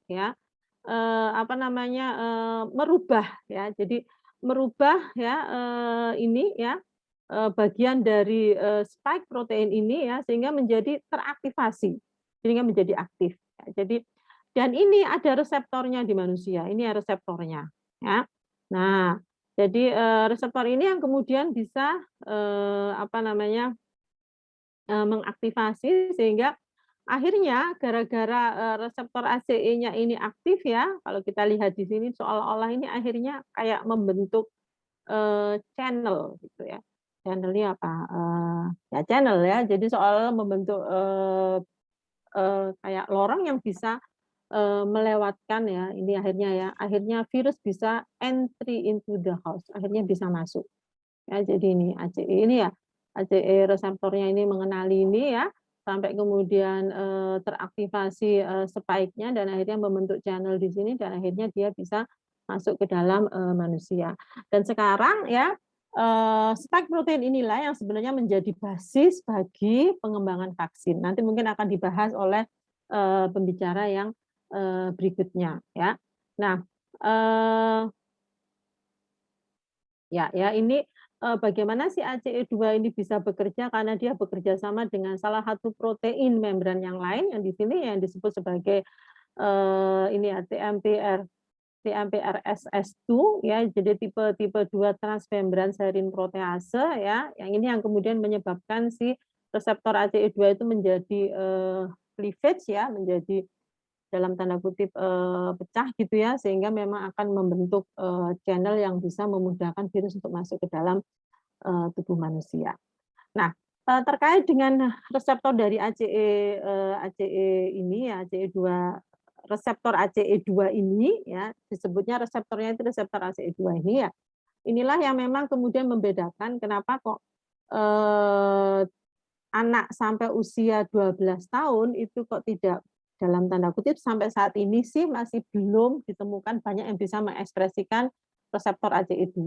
merubah ya. Jadi merubah ya ini ya bagian dari spike protein ini ya sehingga menjadi teraktivasi, sehingga menjadi aktif. Ya, jadi dan ini ada reseptornya di manusia. Ini ya reseptornya ya. Nah, jadi reseptor ini yang kemudian bisa mengaktifasi sehingga akhirnya gara-gara reseptor ACE-nya ini aktif ya, kalau kita lihat di sini seolah-olah ini akhirnya kayak membentuk channel gitu ya. Channel-nya apa? Ya channel ya. Jadi seolah membentuk kayak lorong yang bisa melewatkan ya. Ini akhirnya virus bisa entry into the house. Akhirnya bisa masuk. Ya, jadi ini ACE ini ya. ACE reseptornya ini mengenali ini ya, sampai kemudian teraktivasi spike-nya dan akhirnya membentuk channel di sini dan akhirnya dia bisa masuk ke dalam manusia. Dan sekarang ya spike protein inilah yang sebenarnya menjadi basis bagi pengembangan vaksin. Nanti mungkin akan dibahas oleh pembicara yang berikutnya ya. Nah, ini bagaimana si ACE2 ini bisa bekerja, karena dia bekerja sama dengan salah satu protein membran yang lain yang di sini yang disebut sebagai TMPRSS2 ya, jadi tipe 2 transmembran serine protease ya, yang ini yang kemudian menyebabkan si reseptor ACE2 itu menjadi cleavage ya, menjadi dalam tanda kutip pecah gitu ya, sehingga memang akan membentuk channel yang bisa memudahkan virus untuk masuk ke dalam tubuh manusia. Nah, terkait dengan reseptor dari ACE ini ya, ACE2 reseptor ACE2 ini ya, disebutnya reseptornya itu reseptor ACE2 ini ya. Inilah yang memang kemudian membedakan kenapa kok anak sampai usia 12 tahun itu kok tidak, dalam tanda kutip sampai saat ini sih masih belum ditemukan banyak yang bisa mengekspresikan reseptor ACE2.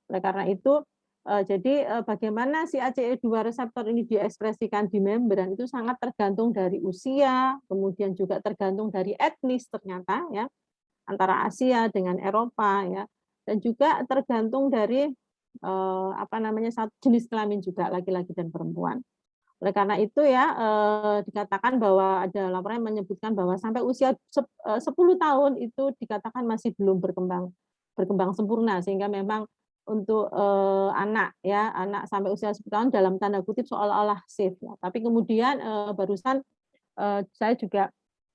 Oleh karena itu jadi bagaimana si ACE2 reseptor ini diekspresikan di membran itu sangat tergantung dari usia, kemudian juga tergantung dari etnis ternyata ya, antara Asia dengan Eropa ya, dan juga tergantung dari satu jenis kelamin juga, laki-laki dan perempuan. Oleh karena itu ya dikatakan bahwa ada laporan yang menyebutkan bahwa sampai usia 10 tahun itu dikatakan masih belum berkembang sempurna, sehingga memang untuk anak sampai usia 10 tahun dalam tanda kutip seolah-olah safe ya. Tapi kemudian barusan saya juga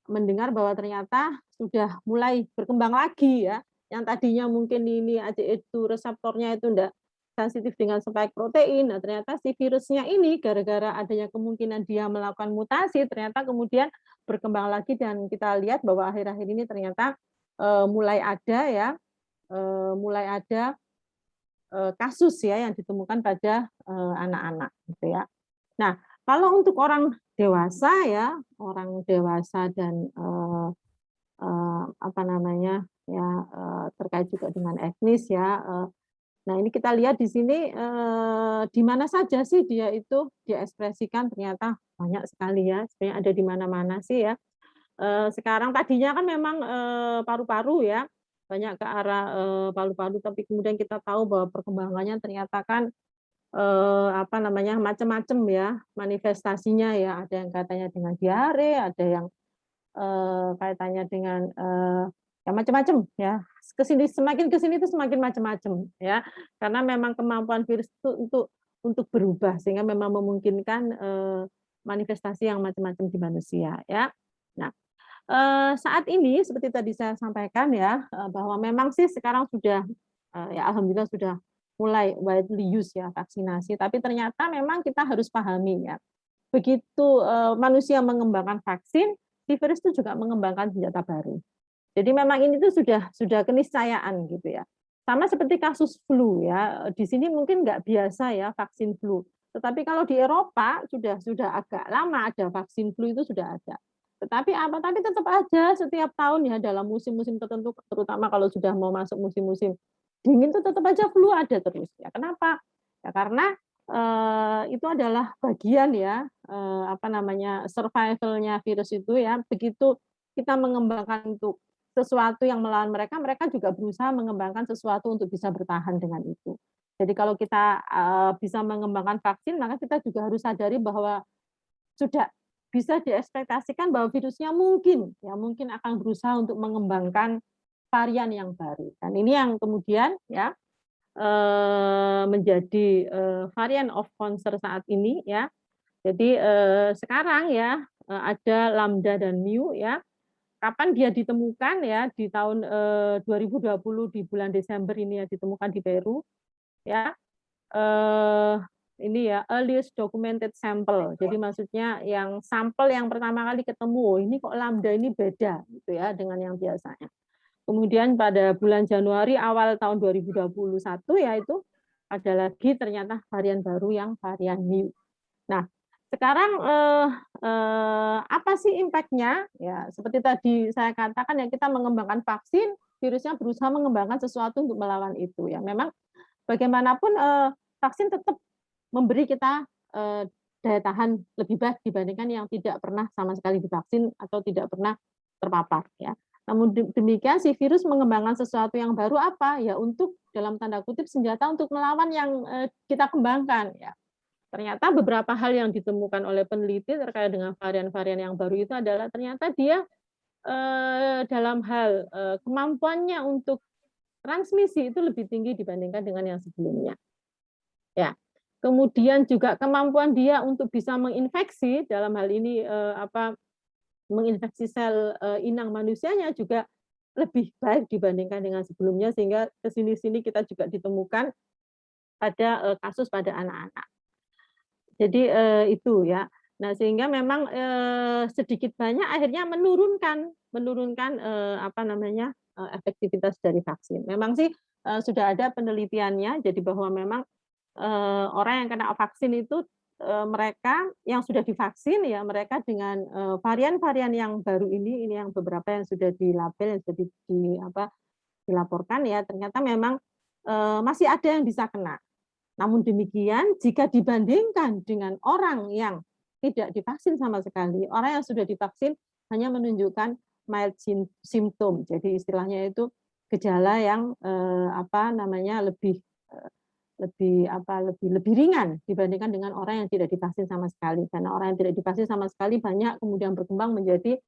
mendengar bahwa ternyata sudah mulai berkembang lagi ya, yang tadinya mungkin ini ACE2 reseptornya itu enggak sensitif dengan spike protein. Nah, ternyata si virusnya ini gara-gara adanya kemungkinan dia melakukan mutasi, ternyata kemudian berkembang lagi dan kita lihat bahwa akhir-akhir ini ternyata mulai ada ya, mulai ada kasus ya yang ditemukan pada anak-anak gitu ya. Nah, kalau untuk orang dewasa ya, orang dewasa dan apa namanya ya terkait juga dengan etnis ya. Nah, ini kita lihat di sini di mana saja sih dia itu diekspresikan, ternyata banyak sekali ya. Sebenarnya ada di mana-mana sih ya. Sekarang tadinya kan memang paru-paru ya, banyak ke arah paru-paru, tapi kemudian kita tahu bahwa perkembangannya ternyata kan apa namanya macam-macam ya manifestasinya ya. Ada yang katanya dengan diare, ada yang kaitannya dengan ya macam-macam ya. Semakin kesini itu semakin macam-macam ya. Karena memang kemampuan virus itu untuk berubah sehingga memang memungkinkan manifestasi yang macam-macam di manusia ya. Nah, saat ini seperti tadi saya sampaikan ya, bahwa memang sih sekarang sudah ya alhamdulillah sudah mulai widely use ya vaksinasi, tapi ternyata memang kita harus pahami ya, begitu manusia mengembangkan vaksin, si virus itu juga mengembangkan senjata baru. Jadi memang ini tuh sudah keniscayaan gitu ya. Sama seperti kasus flu ya, di sini mungkin nggak biasa ya vaksin flu, tetapi kalau di Eropa sudah agak lama ada vaksin flu itu sudah ada. Tetapi tapi tetap aja setiap tahun ya dalam musim-musim tertentu, terutama kalau sudah mau masuk musim-musim dingin tuh tetap aja flu ada terus ya. Kenapa? Ya karena itu adalah bagian ya apa namanya survival-nya virus itu ya. Begitu kita mengembangkan untuk sesuatu yang melawan mereka, mereka juga berusaha mengembangkan sesuatu untuk bisa bertahan dengan itu. Jadi kalau kita bisa mengembangkan vaksin, maka kita juga harus sadari bahwa sudah bisa diekspektasikan bahwa virusnya mungkin akan berusaha untuk mengembangkan varian yang baru. Dan ini yang kemudian ya menjadi varian of concern saat ini ya. Jadi sekarang ya ada lambda dan mu ya. Kapan dia ditemukan ya di tahun 2020 di bulan Desember ini ya ditemukan di Peru ya. Ini ya earliest documented sample. Jadi maksudnya yang sampel yang pertama kali ketemu, oh ini kok lambda ini beda gitu ya dengan yang biasanya. Kemudian pada bulan Januari awal tahun 2021 ya itu ada lagi ternyata varian baru yang varian mu. Nah, sekarang apa sih impact-nya? Ya, seperti tadi saya katakan ya kita mengembangkan vaksin, virusnya berusaha mengembangkan sesuatu untuk melawan itu ya. Memang bagaimanapun vaksin tetap memberi kita daya tahan lebih baik dibandingkan yang tidak pernah sama sekali divaksin atau tidak pernah terpapar ya. Namun demikian si virus mengembangkan sesuatu yang baru apa? Ya untuk dalam tanda kutip senjata untuk melawan yang kita kembangkan ya. Ternyata beberapa hal yang ditemukan oleh peneliti terkait dengan varian-varian yang baru itu adalah ternyata dia dalam hal kemampuannya untuk transmisi itu lebih tinggi dibandingkan dengan yang sebelumnya. Ya. Kemudian juga kemampuan dia untuk bisa menginfeksi dalam hal ini menginfeksi sel inang manusianya juga lebih baik dibandingkan dengan sebelumnya sehingga kesini-sini kita juga ditemukan ada kasus pada anak-anak. Jadi itu ya. Nah sehingga memang sedikit banyak akhirnya menurunkan efektivitas dari vaksin. Memang sih sudah ada penelitiannya jadi bahwa memang orang yang kena vaksin itu mereka yang sudah divaksin ya mereka dengan varian-varian yang baru ini yang beberapa yang sudah dilabel yang sudah dilaporkan ya ternyata memang masih ada yang bisa kena. Namun demikian jika dibandingkan dengan orang yang tidak divaksin sama sekali, orang yang sudah divaksin hanya menunjukkan mild symptom. Jadi istilahnya itu gejala yang lebih ringan dibandingkan dengan orang yang tidak divaksin sama sekali. Karena orang yang tidak divaksin sama sekali banyak kemudian berkembang menjadi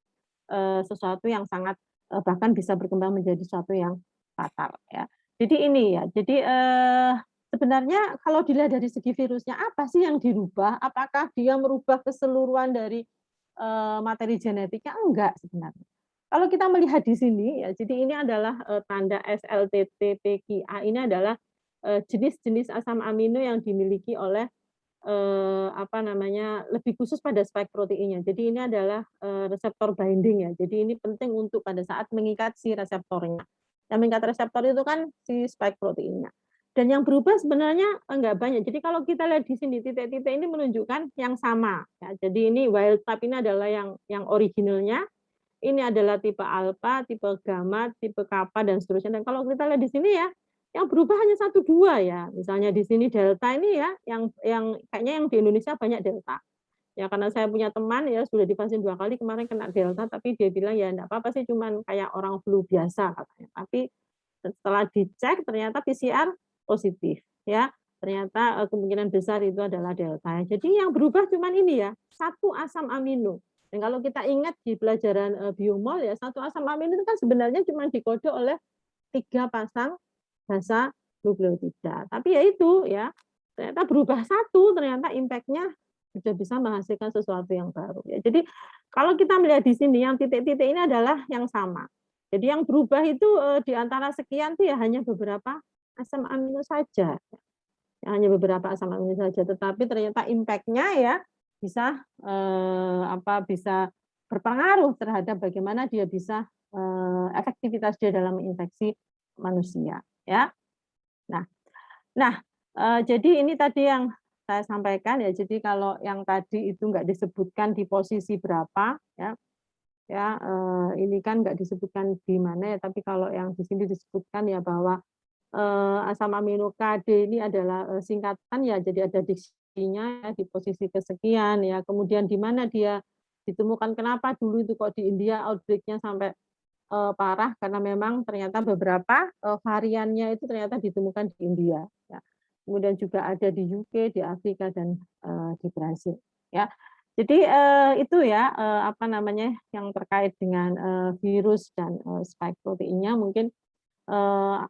sesuatu yang sangat bahkan bisa berkembang menjadi sesuatu yang fatal ya. Jadi ini ya. Jadi sebenarnya kalau dilihat dari segi virusnya apa sih yang dirubah? Apakah dia merubah keseluruhan dari materi genetiknya? Enggak sebenarnya. Kalau kita melihat di sini, ya, jadi ini adalah tanda SLTTPQA, ini adalah jenis-jenis asam amino yang dimiliki oleh lebih khusus pada spike proteinnya. Jadi ini adalah reseptor binding ya. Jadi ini penting untuk pada saat mengikat si reseptornya. Yang mengikat reseptor itu kan si spike proteinnya. Dan yang berubah sebenarnya enggak banyak. Jadi kalau kita lihat di sini titik-titik ini menunjukkan yang sama. Ya, jadi ini wild type ini adalah yang originalnya. Ini adalah tipe alpha, tipe gamma, tipe kappa dan seterusnya. Dan kalau kita lihat di sini ya, yang berubah hanya 1-2 ya. Misalnya di sini delta ini ya, yang kayaknya yang di Indonesia banyak delta. Ya karena saya punya teman ya sudah divaksin 2 kali kemarin kena delta, tapi dia bilang ya enggak apa-apa sih, cuman kayak orang flu biasa katanya. Tapi setelah dicek ternyata PCR positif ya. Ternyata kemungkinan besar itu adalah delta. Jadi yang berubah cuman ini ya, satu asam amino. Dan kalau kita ingat di pelajaran biomol ya, satu asam amino itu kan sebenarnya cuma dikode oleh 3 pasang basa nukleotida. Tapi ya itu ya, ternyata berubah satu, ternyata impact-nya sudah bisa menghasilkan sesuatu yang baru. Ya, jadi kalau kita melihat di sini, yang titik-titik ini adalah yang sama. Jadi yang berubah itu di antara sekian tuh ya hanya beberapa asam amino saja. Ya, hanya beberapa asam amino saja, tetapi ternyata impact-nya ya bisa bisa berpengaruh terhadap bagaimana dia bisa efektivitas dia dalam menginfeksi manusia ya. Jadi ini tadi yang saya sampaikan ya. Jadi kalau yang tadi itu nggak disebutkan di posisi berapa ya, ini kan nggak disebutkan di mana ya. Tapi kalau yang di sini disebutkan ya bahwa asam amino KD ini adalah singkatan ya. Jadi ada diksinya ya, di posisi kesekian ya. Kemudian di mana dia ditemukan, kenapa dulu itu kok di India outbreak-nya sampai parah, karena memang ternyata beberapa variannya itu ternyata ditemukan di India. Ya. Kemudian juga ada di UK, di Afrika dan di Brasil. Ya, jadi itu ya yang terkait dengan virus dan spike proteinnya, mungkin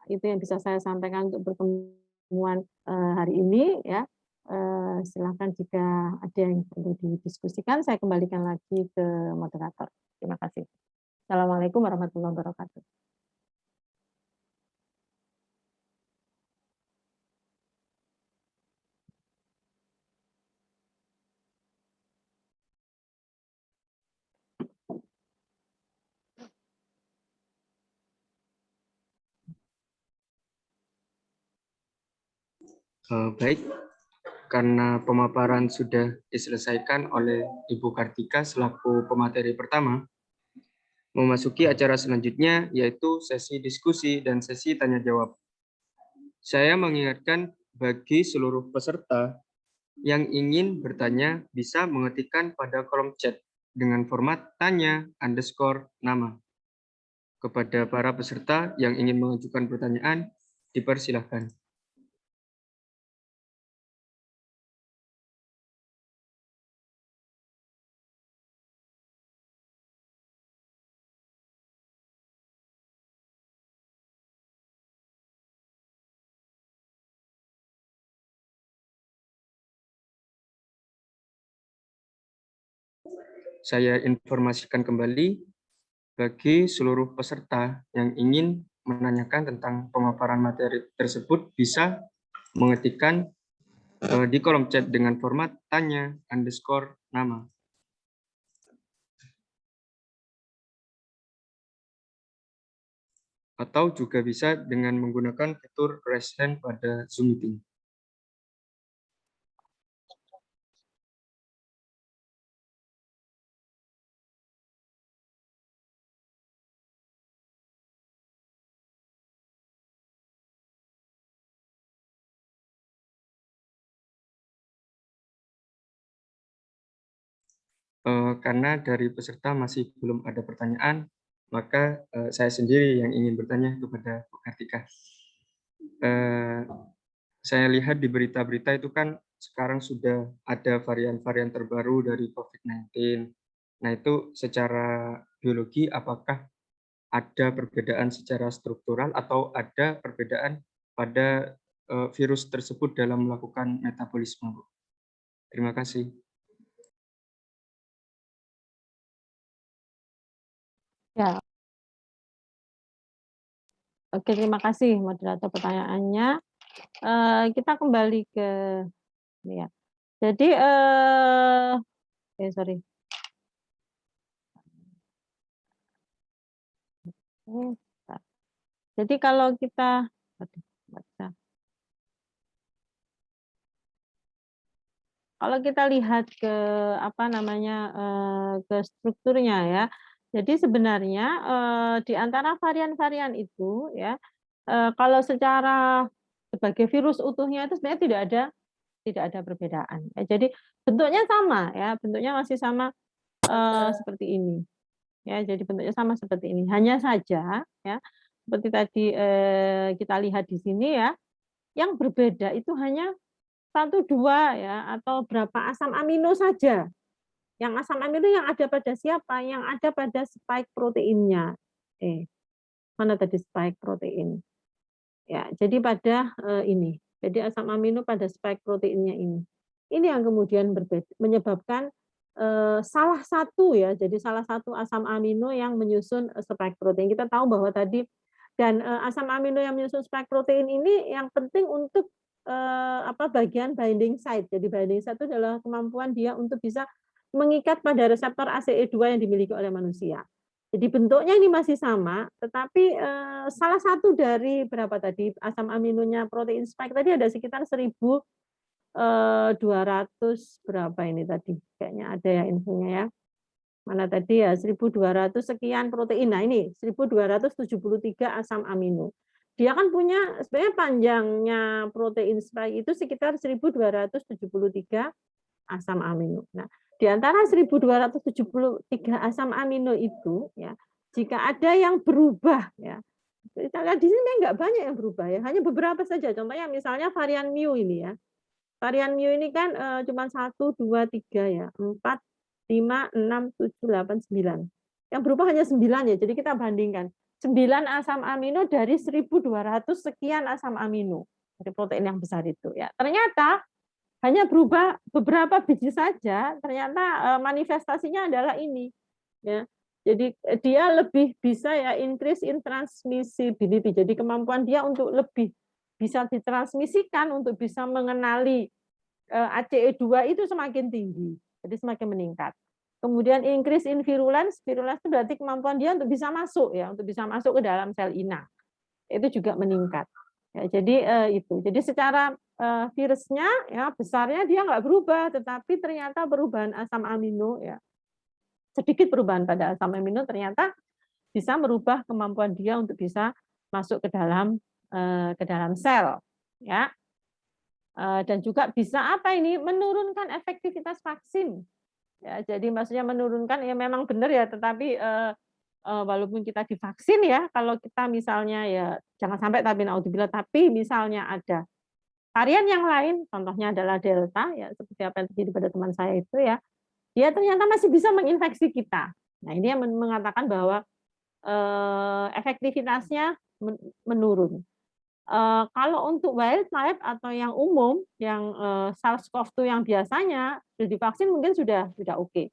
itu yang bisa saya sampaikan untuk pertemuan hari ini. Ya, silakan jika ada yang perlu didiskusikan, saya kembalikan lagi ke moderator. Terima kasih. Assalamualaikum warahmatullahi wabarakatuh. Baik, karena pemaparan sudah diselesaikan oleh Ibu Kartika selaku pemateri pertama, memasuki acara selanjutnya yaitu sesi diskusi dan sesi tanya jawab. Saya mengingatkan bagi seluruh peserta yang ingin bertanya bisa mengetikkan pada kolom chat dengan format tanya_nama. Kepada para peserta yang ingin mengajukan pertanyaan, dipersilahkan. Saya informasikan kembali bagi seluruh peserta yang ingin menanyakan tentang pemaparan materi tersebut bisa mengetikkan di kolom chat dengan format tanya_nama. Atau juga bisa dengan menggunakan fitur raise hand pada Zoom Meeting. Karena dari peserta masih belum ada pertanyaan, maka saya sendiri yang ingin bertanya kepada Bu Kartika. Saya lihat di berita-berita itu kan sekarang sudah ada varian-varian terbaru dari COVID-19. Nah, itu secara biologi apakah ada perbedaan secara struktural atau ada perbedaan pada virus tersebut dalam melakukan metabolisme, Bu? Terima kasih. Ya. Oke, terima kasih moderator pertanyaannya. Kita kembali ke ini ya. Jadi sorry. Jadi kalau kita lihat ke apa namanya ke strukturnya ya. Jadi sebenarnya di antara varian-varian itu ya kalau secara sebagai virus utuhnya itu sebenarnya tidak ada perbedaan. Ya, jadi bentuknya sama ya, bentuknya masih sama seperti ini. Ya, jadi bentuknya sama seperti ini. Hanya saja ya seperti tadi kita lihat di sini ya, yang berbeda itu hanya 1, 2 ya atau berapa asam amino saja. Yang asam amino yang ada pada siapa? Yang ada pada spike proteinnya. Mana tadi spike protein? Ya, jadi pada ini. Jadi asam amino pada spike proteinnya ini. Ini yang kemudian menyebabkan salah satu ya. Jadi salah satu asam amino yang menyusun spike protein. Kita tahu bahwa tadi dan asam amino yang menyusun spike protein ini yang penting untuk bagian binding site. Jadi binding site itu adalah kemampuan dia untuk bisa mengikat pada reseptor ACE2 yang dimiliki oleh manusia. Jadi bentuknya ini masih sama, tetapi salah satu dari berapa tadi asam aminonya protein spike tadi ada sekitar 1.200 berapa ini tadi? Kayaknya ada ya infonya ya. Mana tadi ya 1.200 sekian protein. Nah ini 1.273 asam amino. Dia kan punya sebenarnya panjangnya protein spike itu sekitar 1.273 asam amino. Nah, di antara 1.273 asam amino itu ya, jika ada yang berubah ya. Kita lihat di sini nggak banyak yang berubah ya, hanya beberapa saja. Contohnya misalnya varian mu ini ya. Varian mu ini kan cuma 1, 2, 3 ya, 4, 5, 6, 7, 8, 9. Yang berubah hanya 9 ya. Jadi kita bandingkan 9 asam amino dari 1.200 sekian asam amino dari protein yang besar itu ya. Ternyata hanya berubah beberapa biji saja, ternyata manifestasinya adalah ini. Ya. Jadi dia lebih bisa ya increase in transmissibility. Jadi kemampuan dia untuk lebih bisa ditransmisikan untuk bisa mengenali ACE2 itu semakin tinggi. Jadi semakin meningkat. Kemudian increase in virulence, virulence itu berarti kemampuan dia untuk bisa masuk ya, untuk bisa masuk ke dalam sel inang. Itu juga meningkat. Ya, jadi itu. Jadi secara virusnya ya besarnya dia nggak berubah, tetapi ternyata perubahan asam amino ya sedikit perubahan pada asam amino ternyata bisa merubah kemampuan dia untuk bisa masuk ke dalam sel ya. Dan juga bisa apa ini menurunkan efektivitas vaksin. Ya, jadi maksudnya menurunkan ya memang benar ya, tetapi walaupun kita divaksin ya, kalau kita misalnya ya jangan sampai tapi misalnya ada varian yang lain, contohnya adalah Delta ya seperti apa yang terjadi pada teman saya itu ya, dia ternyata masih bisa menginfeksi kita. Nah ini yang mengatakan bahwa efektivitasnya menurun. Kalau untuk wildlife atau yang umum, yang SARS-CoV-2 yang biasanya sudah divaksin mungkin sudah oke.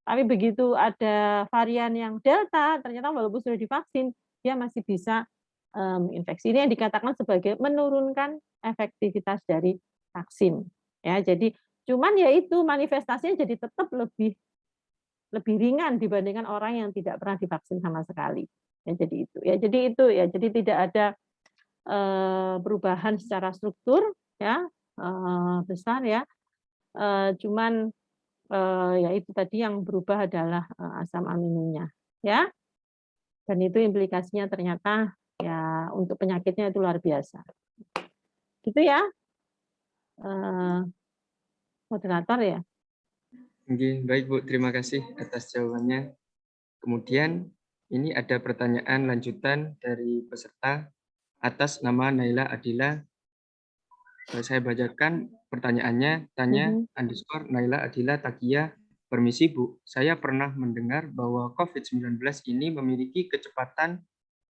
Tapi begitu ada varian yang Delta, ternyata walaupun sudah divaksin, dia masih bisa menginfeksi. Ini yang dikatakan sebagai menurunkan efektivitas dari vaksin. Ya, jadi cuman ya itu manifestasinya jadi tetap lebih ringan dibandingkan orang yang tidak pernah divaksin sama sekali. Ya, jadi itu. Ya, jadi itu ya. Jadi tidak ada perubahan secara struktur ya besar ya. Cuman ya itu tadi yang berubah adalah asam aminonya ya, dan itu implikasinya ternyata ya untuk penyakitnya itu luar biasa gitu ya moderator ya. Oke, baik Bu, terima kasih atas jawabannya. Kemudian ini ada pertanyaan lanjutan dari peserta atas nama Naila Adila. Saya bacakan pertanyaannya, tanya underscore Naila Adila Takia. Permisi Bu, saya pernah mendengar bahwa COVID-19 ini memiliki kecepatan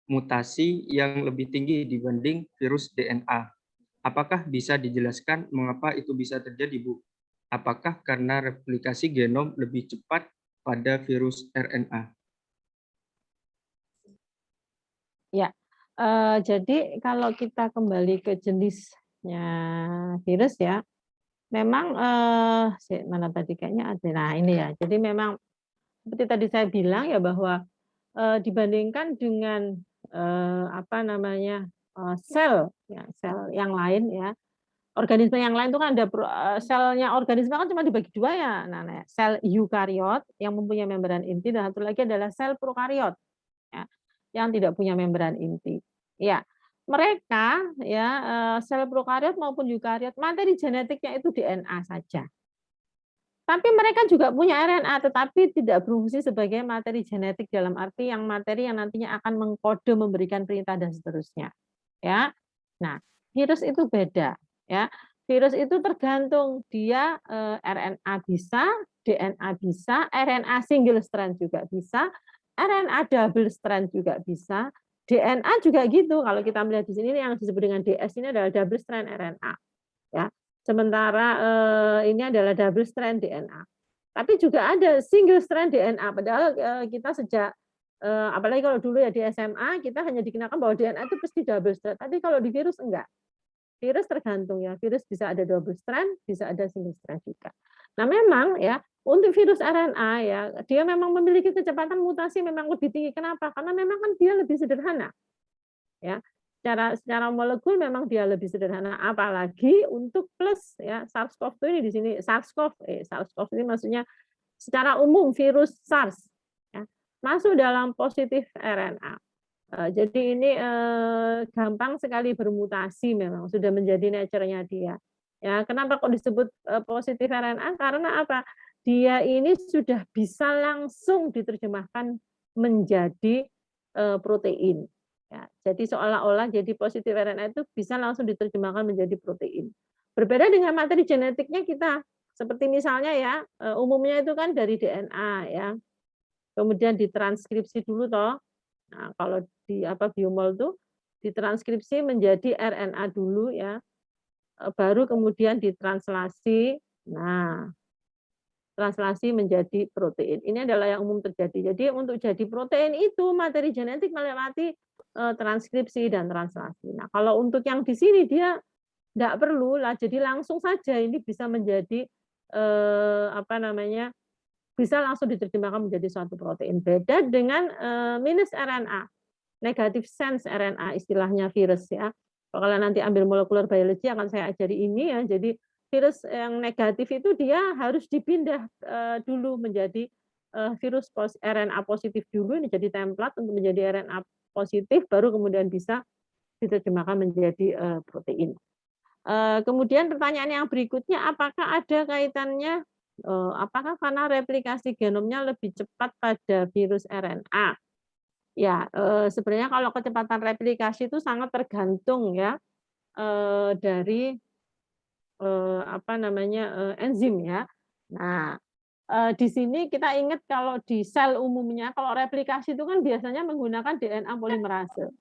mutasi yang lebih tinggi dibanding virus DNA. Apakah bisa dijelaskan mengapa itu bisa terjadi Bu? Apakah karena replikasi genom lebih cepat pada virus RNA? Ya, jadi kalau kita kembali ke jenisnya virus ya, memang mana tadi kayaknya ada. Nah ini ya, jadi memang seperti tadi saya bilang ya bahwa dibandingkan dengan apa namanya sel, ya, sel yang lain ya, organisme yang lain itu kan ada selnya organisme kan cuma dibagi dua ya, nah sel eukariot yang mempunyai membran inti dan satu lagi adalah sel prokariot ya, yang tidak punya membran inti. Ya, mereka ya sel prokariot maupun eukariot materi genetiknya itu DNA saja. Tapi mereka juga punya RNA, tetapi tidak berfungsi sebagai materi genetik dalam arti yang materi yang nantinya akan mengkode, memberikan perintah dan seterusnya. Ya, nah virus itu beda. Ya, virus itu tergantung dia RNA bisa, DNA bisa, RNA single strand juga bisa, RNA double strand juga bisa, DNA juga gitu. Kalau kita melihat di sini yang disebut dengan DS ini adalah double strand RNA. Ya, sementara ini adalah double strand DNA. Tapi juga ada single strand DNA. Padahal kita sejak apalagi kalau dulu ya di SMA kita hanya dikenakan bahwa DNA itu pasti double strand. Tapi kalau di virus enggak. Virus tergantung ya. Virus bisa ada double strand, bisa ada single strand juga. Nah, memang ya untuk virus RNA ya dia memang memiliki kecepatan mutasi memang lebih tinggi. Kenapa? Karena memang kan dia lebih sederhana. Ya, secara molekul memang dia lebih sederhana, apalagi untuk plus ya SARS-CoV-2 ini di sini SARS-CoV ini maksudnya secara umum virus SARS ya, masuk dalam positif RNA. Jadi ini gampang sekali bermutasi, memang sudah menjadi nature-nya dia. Ya, kenapa kok disebut positif RNA? Karena apa? Dia ini sudah bisa langsung diterjemahkan menjadi protein. Ya, jadi seolah-olah jadi positif RNA itu bisa langsung diterjemahkan menjadi protein. Berbeda dengan materi genetiknya kita, seperti misalnya ya, umumnya itu kan dari DNA ya, kemudian ditranskripsi dulu toh. Nah, kalau di biomol itu ditranskripsi menjadi RNA dulu ya, baru kemudian ditranslasi. Nah, translasi menjadi protein. Ini adalah yang umum terjadi. Jadi untuk jadi protein itu materi genetik melewati transkripsi dan translasi. Nah, kalau untuk yang di sini dia tidak perlu lah, jadi langsung saja ini bisa menjadi bisa langsung diterjemahkan menjadi suatu protein. Beda dengan minus RNA, negative sense RNA istilahnya virus ya. Kalau nanti ambil molekular biology akan saya ajari ini ya. Jadi virus yang negatif itu dia harus dipindah dulu menjadi virus RNA positif dulu, ini jadi template untuk menjadi RNA positif, baru kemudian bisa diterjemahkan menjadi protein. Kemudian pertanyaan yang berikutnya, apakah ada kaitannya, apakah karena replikasi genomnya lebih cepat pada virus RNA? Ya, sebenarnya kalau kecepatan replikasi itu sangat tergantung ya dari enzim ya. Nah, di sini kita ingat kalau di sel umumnya kalau replikasi itu kan biasanya menggunakan DNA polimerase.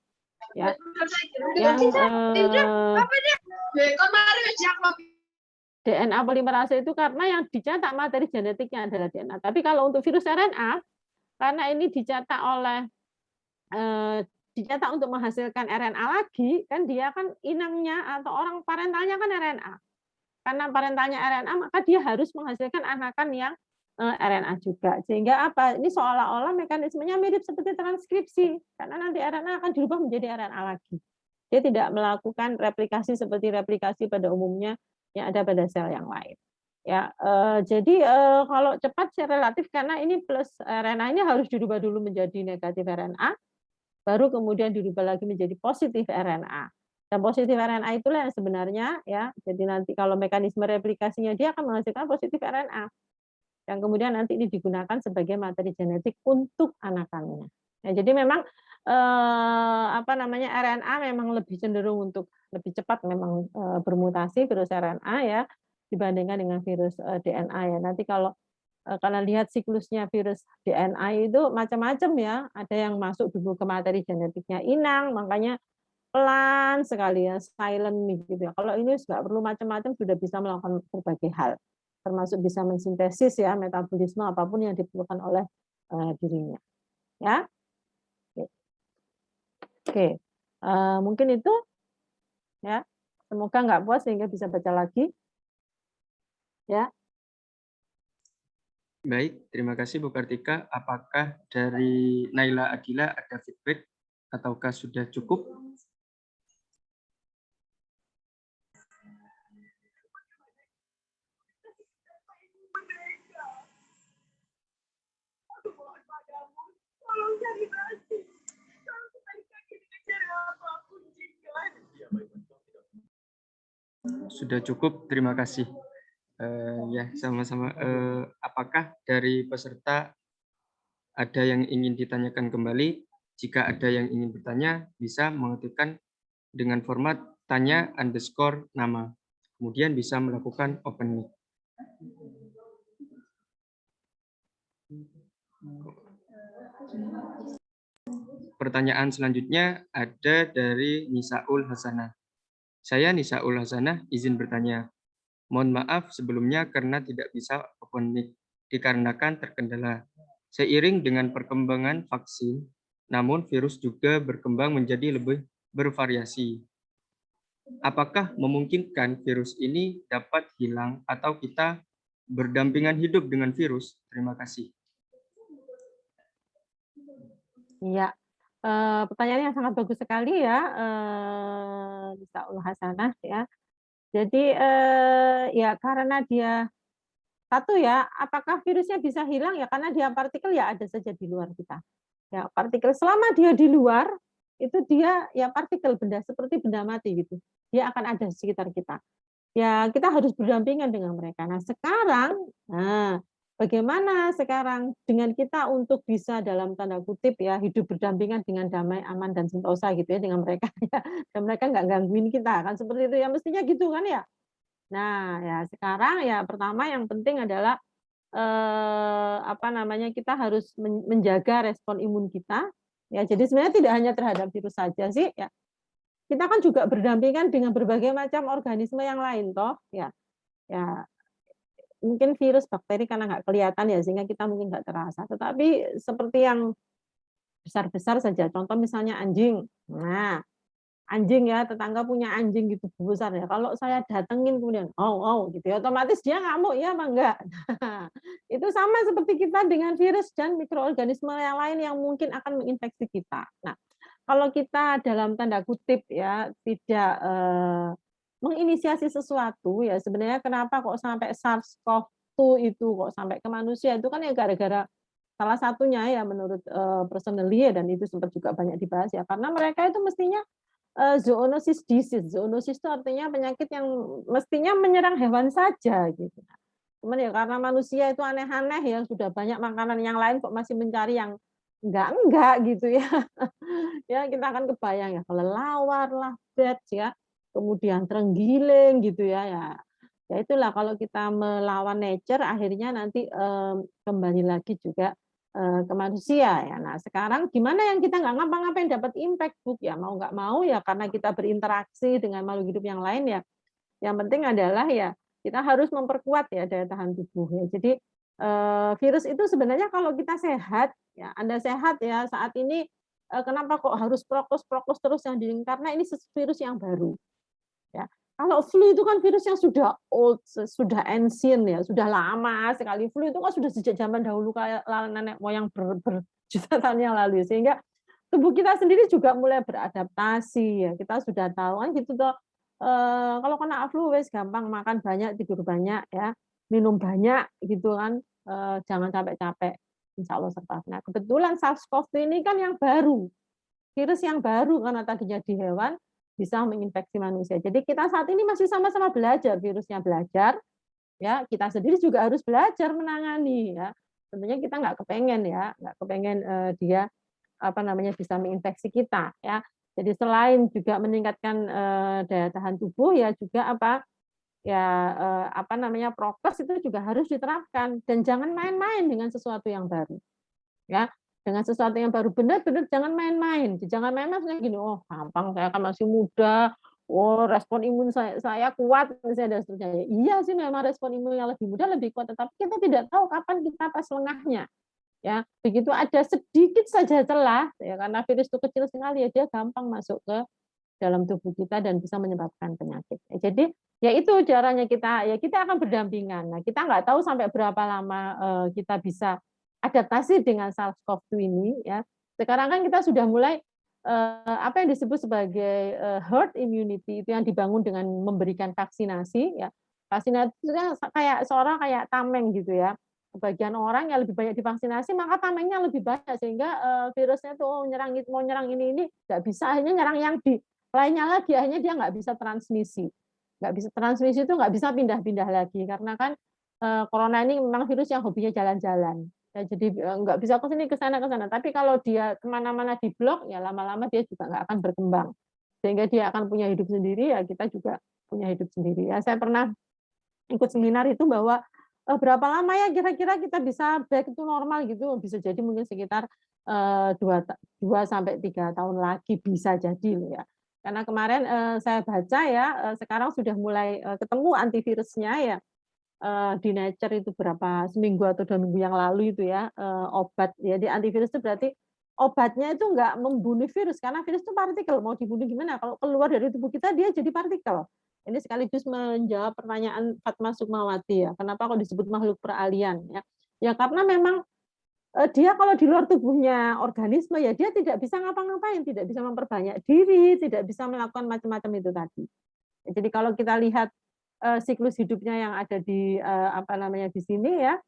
Ya. Yang DNA polimerase itu karena yang dicetak materi genetiknya adalah DNA. Tapi kalau untuk virus RNA karena ini dicetak untuk menghasilkan RNA lagi, kan dia kan inangnya atau orang parentalnya kan RNA. Karena parentalnya RNA, maka dia harus menghasilkan anakan yang RNA juga. Sehingga apa? Ini seolah-olah mekanismenya mirip seperti transkripsi. Karena nanti RNA akan dirubah menjadi RNA lagi. Dia tidak melakukan replikasi seperti replikasi pada umumnya yang ada pada sel yang lain. Ya, jadi kalau cepat sih relatif karena ini plus RNA ini harus dirubah dulu menjadi negatif RNA, baru kemudian dirubah lagi menjadi positif RNA. Dan positif RNA itulah yang sebenarnya ya, jadi nanti kalau mekanisme replikasinya dia akan menghasilkan positif RNA. Yang kemudian nanti ini digunakan sebagai materi genetik untuk anakannya. Nah, jadi memang RNA memang lebih cenderung untuk lebih cepat memang bermutasi virus RNA ya dibandingkan dengan virus DNA ya. Nanti kalau kalian lihat siklusnya virus DNA itu macam-macam ya. Ada yang masuk dulu ke materi genetiknya inang, makanya pelan sekali ya, silent gitu ya. Kalau ini nggak perlu macam-macam, sudah bisa melakukan berbagai hal, termasuk bisa mensintesis ya metabolisme apapun yang diperlukan oleh dirinya. Ya. Oke, mungkin itu ya. Semoga nggak puas sehingga bisa baca lagi. Ya, Baik, terima kasih Bu Kartika. Apakah dari Naila Adila ada feedback ataukah sudah cukup? Sudah cukup, terima kasih. Ya, sama-sama. Apakah dari peserta ada yang ingin ditanyakan kembali? Jika ada yang ingin bertanya, bisa mengetikkan dengan format tanya underscore nama. Kemudian bisa melakukan open mic. Pertanyaan selanjutnya ada dari Nisaul Hasanah. Saya Nisaul Hasanah izin bertanya. Mohon maaf sebelumnya karena tidak bisa open mic dikarenakan terkendala. Seiring dengan perkembangan vaksin, namun virus juga berkembang menjadi lebih bervariasi. Apakah memungkinkan virus ini dapat hilang atau kita berdampingan hidup dengan virus? Terima kasih. iya. Pertanyaan yang sangat bagus sekali ya, Misaul Hasanah ya. Jadi ya karena dia satu ya, apakah virusnya bisa hilang ya karena dia partikel ya ada saja di luar kita. Ya partikel selama dia di luar itu dia ya partikel benda seperti benda mati gitu. Dia akan ada di sekitar kita. Ya kita harus berdampingan dengan mereka. Nah, bagaimana sekarang dengan kita untuk bisa dalam tanda kutip ya hidup berdampingan dengan damai, aman dan sentosa gitu ya dengan mereka ya. Dan mereka nggak gangguin kita kan seperti itu ya mestinya gitu kan ya. Nah, ya sekarang ya pertama yang penting adalah kita harus menjaga respon imun kita. Ya, jadi sebenarnya tidak hanya terhadap virus saja sih ya. Kita kan juga berdampingan dengan berbagai macam organisme yang lain toh ya. Ya, mungkin virus, bakteri karena nggak kelihatan ya sehingga kita mungkin nggak terasa. Tetapi seperti yang besar-besar saja, contoh misalnya anjing. Nah, anjing ya, tetangga punya anjing gitu besar ya. Kalau saya datengin kemudian, gitu ya, otomatis dia ngamuk ya, apa enggak? Nah, itu sama seperti kita dengan virus dan mikroorganisme yang lain yang mungkin akan menginfeksi kita. Nah, kalau kita dalam tanda kutip ya tidak menginisiasi sesuatu ya sebenarnya kenapa kok sampai SARS-CoV-2 itu kok sampai ke manusia itu kan ya gara-gara salah satunya ya menurut personally ya dan itu sempat juga banyak dibahas ya karena mereka itu mestinya zoonosis disease. Zoonosis itu artinya penyakit yang mestinya menyerang hewan saja gitu. Cuman ya karena manusia itu aneh-aneh ya sudah banyak makanan yang lain kok masih mencari yang enggak gitu ya. Ya kita akan kebayang ya kelelawar lah, bats ya, kemudian terenggiling gitu ya ya. Ya itulah kalau kita melawan nature akhirnya nanti kembali lagi juga ke manusia ya. Nah sekarang gimana yang kita nggak ngapa-ngapain dapat impact Bu ya mau nggak mau ya karena kita berinteraksi dengan makhluk hidup yang lain ya. Yang penting adalah ya kita harus memperkuat ya daya tahan tubuh ya. Jadi virus itu sebenarnya kalau kita sehat ya Anda sehat ya saat ini kenapa kok harus prokes terus yang karena ini virus yang baru ya. Kalau flu itu kan virus yang sudah old, sudah ancient ya, sudah lama sekali. Flu itu kan sudah sejak zaman dahulu kayak nenek moyang berjuta tahun yang lalu. Sehingga tubuh kita sendiri juga mulai beradaptasi ya. Kita sudah tahu kan gitu toh. Kalau kena flu wes gampang makan banyak, tidur banyak ya, minum banyak gitu kan. Jangan sampai capek. Insya Allah serta. Nah kebetulan SARS-CoV ini kan yang baru, virus yang baru karena tadinya di hewan bisa menginfeksi manusia. Jadi kita saat ini masih sama-sama belajar, virusnya belajar, ya kita sendiri juga harus belajar menangani. Ya. Tentunya kita nggak kepengen dia bisa menginfeksi kita. Ya. Jadi selain juga meningkatkan daya tahan tubuh, ya juga prokes itu juga harus diterapkan dan jangan main-main dengan sesuatu yang baru. Ya, dengan sesuatu yang baru benar-benar jangan main-main. Jangan main-main gini, oh gampang saya kan masih muda, oh respon imun saya kuat misalnya dan seterusnya. Iya sih memang respon imun yang lebih muda lebih kuat, tetapi kita tidak tahu kapan kita pas lengahnya. Ya, begitu ada sedikit saja celah, ya karena virus itu kecil sekali ya, dia gampang masuk ke dalam tubuh kita dan bisa menyebabkan penyakit. Jadi ya itu caranya kita, ya kita akan berdampingan. Nah, kita nggak tahu sampai berapa lama kita bisa adaptasi dengan SARS-CoV-2 ini. Ya, sekarang kan kita sudah mulai apa yang disebut sebagai herd immunity, itu yang dibangun dengan memberikan vaksinasi. Ya, vaksinasi itu kan kayak tameng gitu ya. Sebagian orang yang lebih banyak divaksinasi maka tamengnya lebih banyak sehingga virusnya tuh mau nyerang ini nggak bisa, akhirnya nyerang yang di lainnya lagi, akhirnya dia nggak bisa transmisi itu nggak bisa pindah-pindah lagi karena kan corona ini memang virus yang hobinya jalan-jalan ya, jadi nggak bisa ke sini ke sana, tapi kalau dia kemana-mana di blok ya lama-lama dia juga nggak akan berkembang sehingga dia akan punya hidup sendiri, ya kita juga punya hidup sendiri ya. Saya pernah ikut seminar itu bahwa berapa lama ya kira-kira kita bisa back to normal gitu, bisa jadi mungkin sekitar 2 sampai 3 tahun lagi bisa jadi loh ya. Karena kemarin saya baca ya sekarang sudah mulai ketemu antivirusnya ya di Nature itu seminggu atau 2 minggu yang lalu itu ya, obat ya. Di antivirus itu berarti obatnya itu nggak membunuh virus karena virus itu partikel, mau dibunuh gimana kalau keluar dari tubuh kita dia jadi partikel. Ini sekaligus menjawab pertanyaan Fatma Sukmawati ya, kenapa kok disebut makhluk peralihan ya? Ya karena memang dia kalau di luar tubuhnya organisme ya dia tidak bisa ngapa-ngapain, tidak bisa memperbanyak diri, tidak bisa melakukan macam-macam itu tadi. Jadi kalau kita lihat siklus hidupnya yang ada di di sini ya,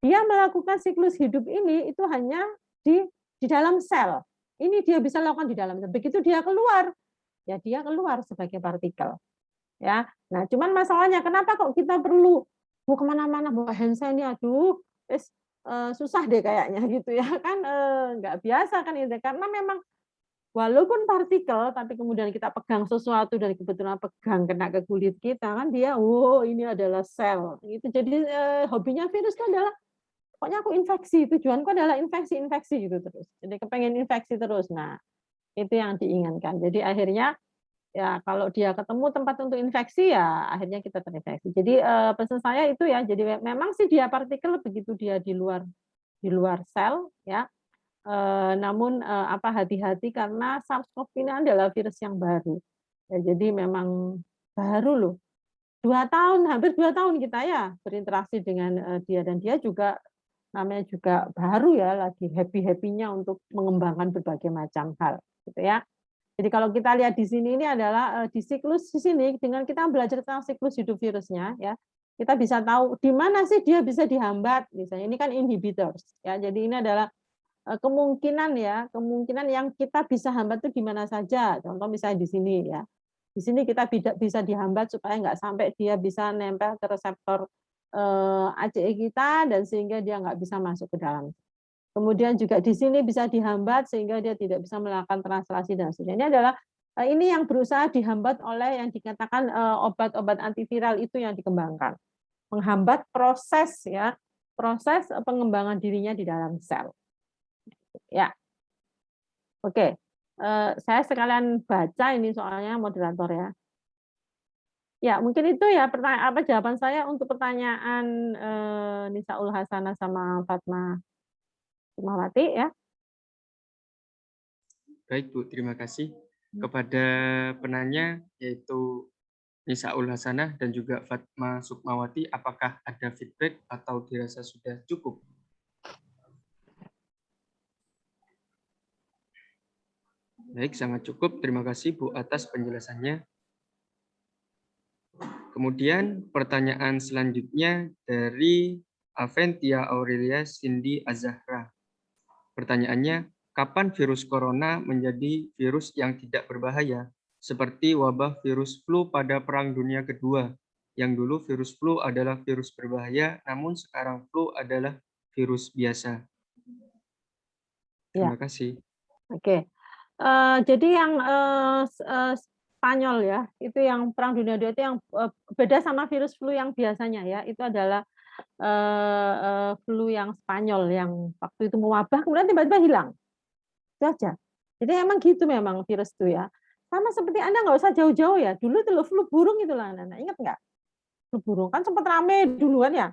dia melakukan siklus hidup ini itu hanya di dalam sel. Ini dia bisa lakukan di dalam sel. Begitu dia keluar, ya dia keluar sebagai partikel. Ya, nah cuman masalahnya kenapa kok kita perlu mau kemana-mana bawa hand sanitizer, susah deh kayaknya gitu ya kan, nggak biasa kan itu karena memang walaupun partikel tapi kemudian kita pegang sesuatu dan kebetulan pegang kena ke kulit kita kan dia, ini adalah sel gitu. Jadi hobinya virus itu adalah pokoknya aku infeksi, tujuanku adalah infeksi gitu terus. Jadi kepengen infeksi terus. Nah itu yang diinginkan. Jadi akhirnya ya kalau dia ketemu tempat untuk infeksi ya akhirnya kita terinfeksi. Jadi pesan saya itu ya, jadi memang sih dia partikel begitu dia di luar sel ya. Namun hati-hati karena SARS-CoV ini adalah virus yang baru. Ya, jadi memang baru loh. 2 tahun, hampir 2 tahun kita ya berinteraksi dengan dia dan dia juga namanya juga baru ya, lagi happy-happy-nya untuk mengembangkan berbagai macam hal gitu ya. Jadi kalau kita lihat di sini ini adalah di siklus di sini dengan kita belajar tentang siklus hidup virusnya ya, kita bisa tahu di mana sih dia bisa dihambat. Misalnya ini kan inhibitors ya. Jadi ini adalah kemungkinan yang kita bisa hambat itu di mana saja. Contoh misalnya di sini ya. Di sini kita bisa dihambat supaya nggak sampai dia bisa nempel ke reseptor ACE kita dan sehingga dia nggak bisa masuk ke dalam. Kemudian juga di sini bisa dihambat sehingga dia tidak bisa melakukan translasi dan sebagainya. Ini adalah ini yang berusaha dihambat oleh yang dikatakan obat-obat antiviral itu yang dikembangkan. Menghambat proses pengembangan dirinya di dalam sel. Ya. Oke. Saya sekalian baca ini soalnya moderator ya. Ya, mungkin itu ya jawaban saya untuk pertanyaan Nisaul Hasanah sama Fatma Sukmawati ya. Baik Bu, terima kasih kepada penanya yaitu Nisaul Hasanah dan juga Fatma Sukmawati. Apakah ada feedback atau dirasa sudah cukup? Baik, sangat cukup. Terima kasih Bu atas penjelasannya. Kemudian pertanyaan selanjutnya dari Aventia Aurelia Cindy Azahra. Pertanyaannya, kapan virus corona menjadi virus yang tidak berbahaya, seperti wabah virus flu pada Perang Dunia Kedua, yang dulu virus flu adalah virus berbahaya, namun sekarang flu adalah virus biasa? Terima kasih. Oke. Jadi yang Spanyol ya, itu yang Perang Dunia II itu yang beda sama virus flu yang biasanya ya, itu adalah flu yang Spanyol yang waktu itu mewabah kemudian tiba-tiba hilang. Itu aja. Jadi emang gitu memang virus itu ya. Sama seperti Anda nggak usah jauh-jauh ya. Dulu itu flu burung itulah anak-anak. Ingat nggak? Flu burung kan sempat rame duluan ya.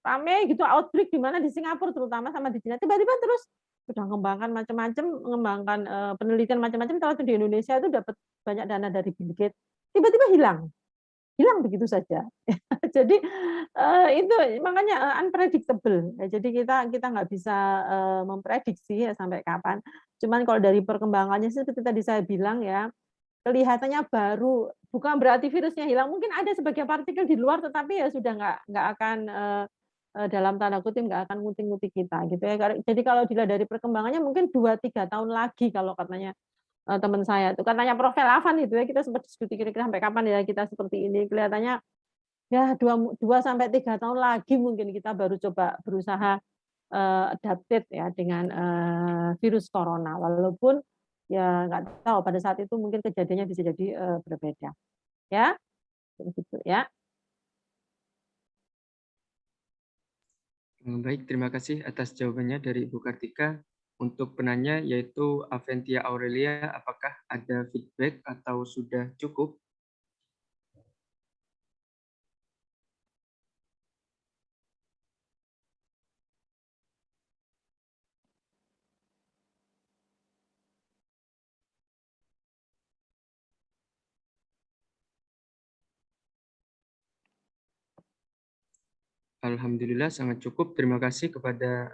rame gitu outbreak di mana di Singapura terutama sama di Cina, tiba-tiba terus sudah mengembangkan macam-macam, mengembangkan penelitian macam-macam, kalau di Indonesia itu dapat banyak dana dari Bill Gates, tiba-tiba hilang begitu saja. Jadi itu makanya unpredictable. Ya, jadi kita nggak bisa memprediksi ya sampai kapan. Cuman kalau dari perkembangannya sih seperti tadi saya bilang ya, kelihatannya baru, bukan berarti virusnya hilang. Mungkin ada sebagian partikel di luar, tetapi ya sudah nggak akan dalam tanda kutip nggak akan ngutik-ngutik kita gitu ya. Jadi kalau dilihat dari perkembangannya mungkin 2-3 tahun lagi kalau katanya teman saya itu katanya Prof. Elvan itu ya, kita sempat diskusi kira-kira sampai kapan ya kita seperti ini, kelihatannya ya 2-3 tahun lagi mungkin kita baru coba berusaha adapted ya dengan virus corona, walaupun ya nggak tahu pada saat itu mungkin kejadiannya bisa jadi berbeda ya begitu ya. Baik, terima kasih atas jawabannya dari Ibu Kartika. Untuk penanya yaitu Aventia Aurelia, apakah ada feedback atau sudah cukup? Alhamdulillah sangat cukup. Terima kasih kepada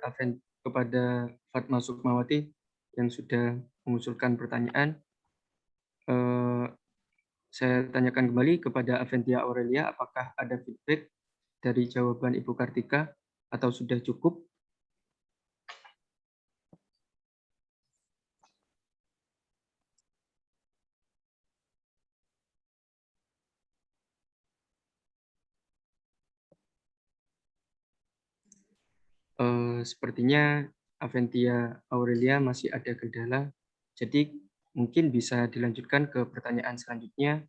Fatma Sukmawati yang sudah mengusulkan pertanyaan. Saya tanyakan kembali kepada Aventia Aurelia, apakah ada feedback dari jawaban Ibu Kartika atau sudah cukup? Sepertinya Aventia Aurelia masih ada kendala, jadi mungkin bisa dilanjutkan ke pertanyaan selanjutnya.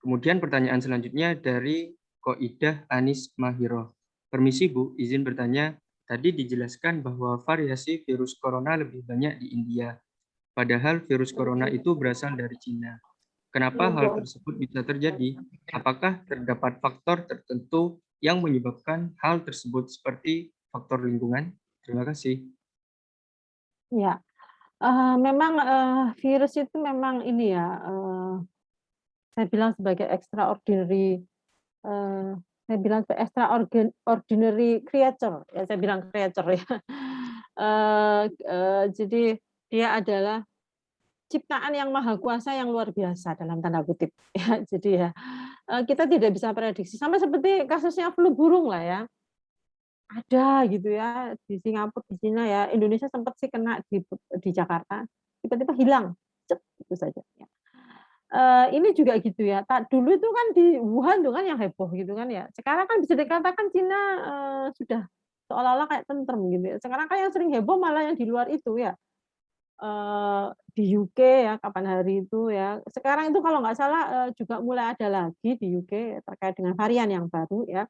Kemudian pertanyaan selanjutnya dari Koidah Anis Mahiro. Permisi Bu, izin bertanya, tadi dijelaskan bahwa variasi virus corona lebih banyak di India, padahal virus corona itu berasal dari Cina. Kenapa hal tersebut bisa terjadi? Apakah terdapat faktor tertentu yang menyebabkan hal tersebut seperti faktor lingkungan? Terima kasih. Ya, memang virus itu memang ini ya, saya bilang sebagai extraordinary, saya bilang extraordinary creature, ya saya bilang creature ya. Jadi dia adalah ciptaan yang maha kuasa yang luar biasa dalam tanda kutip. Ya, jadi ya kita tidak bisa prediksi. Sama seperti kasusnya flu burung lah ya. Ada gitu ya di Singapura, di Cina ya, Indonesia sempat sih kena di Jakarta, tiba-tiba hilang, cep, itu saja. Ya. Ini juga gitu ya. Dulu itu kan di Wuhan tuh kan yang heboh gitu kan ya. Sekarang kan bisa dikatakan Cina sudah seolah-olah kayak tentrem gitu ya. Sekarang kan yang sering heboh malah yang di luar itu ya. Di UK ya kapan hari itu ya. Sekarang itu kalau nggak salah juga mulai ada lagi di UK terkait dengan varian yang baru ya.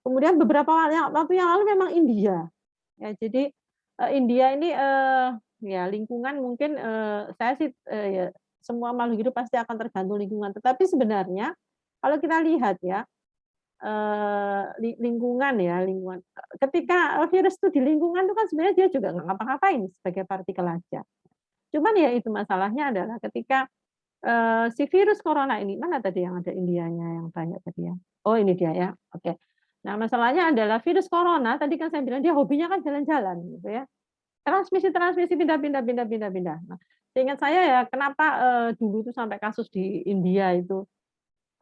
Kemudian beberapa waktu yang lalu memang India. Ya, jadi India ini ya lingkungan mungkin saya sih ya semua makhluk hidup pasti akan tergantung lingkungan. Tetapi sebenarnya kalau kita lihat ya lingkungan ya lingkungan. Ketika virus itu di lingkungan itu kan sebenarnya dia juga nggak ngapa-ngapain sebagai partikel aja. Cuman ya itu masalahnya adalah ketika si virus corona ini mana tadi yang ada Indianya yang banyak tadi ya. Oh ini dia ya. Oke. Nah, masalahnya adalah virus corona, tadi kan saya bilang dia hobinya kan jalan-jalan gitu ya. Transmisi pindah-pindah. Nah, seingat saya ya kenapa dulu tuh sampai kasus di India itu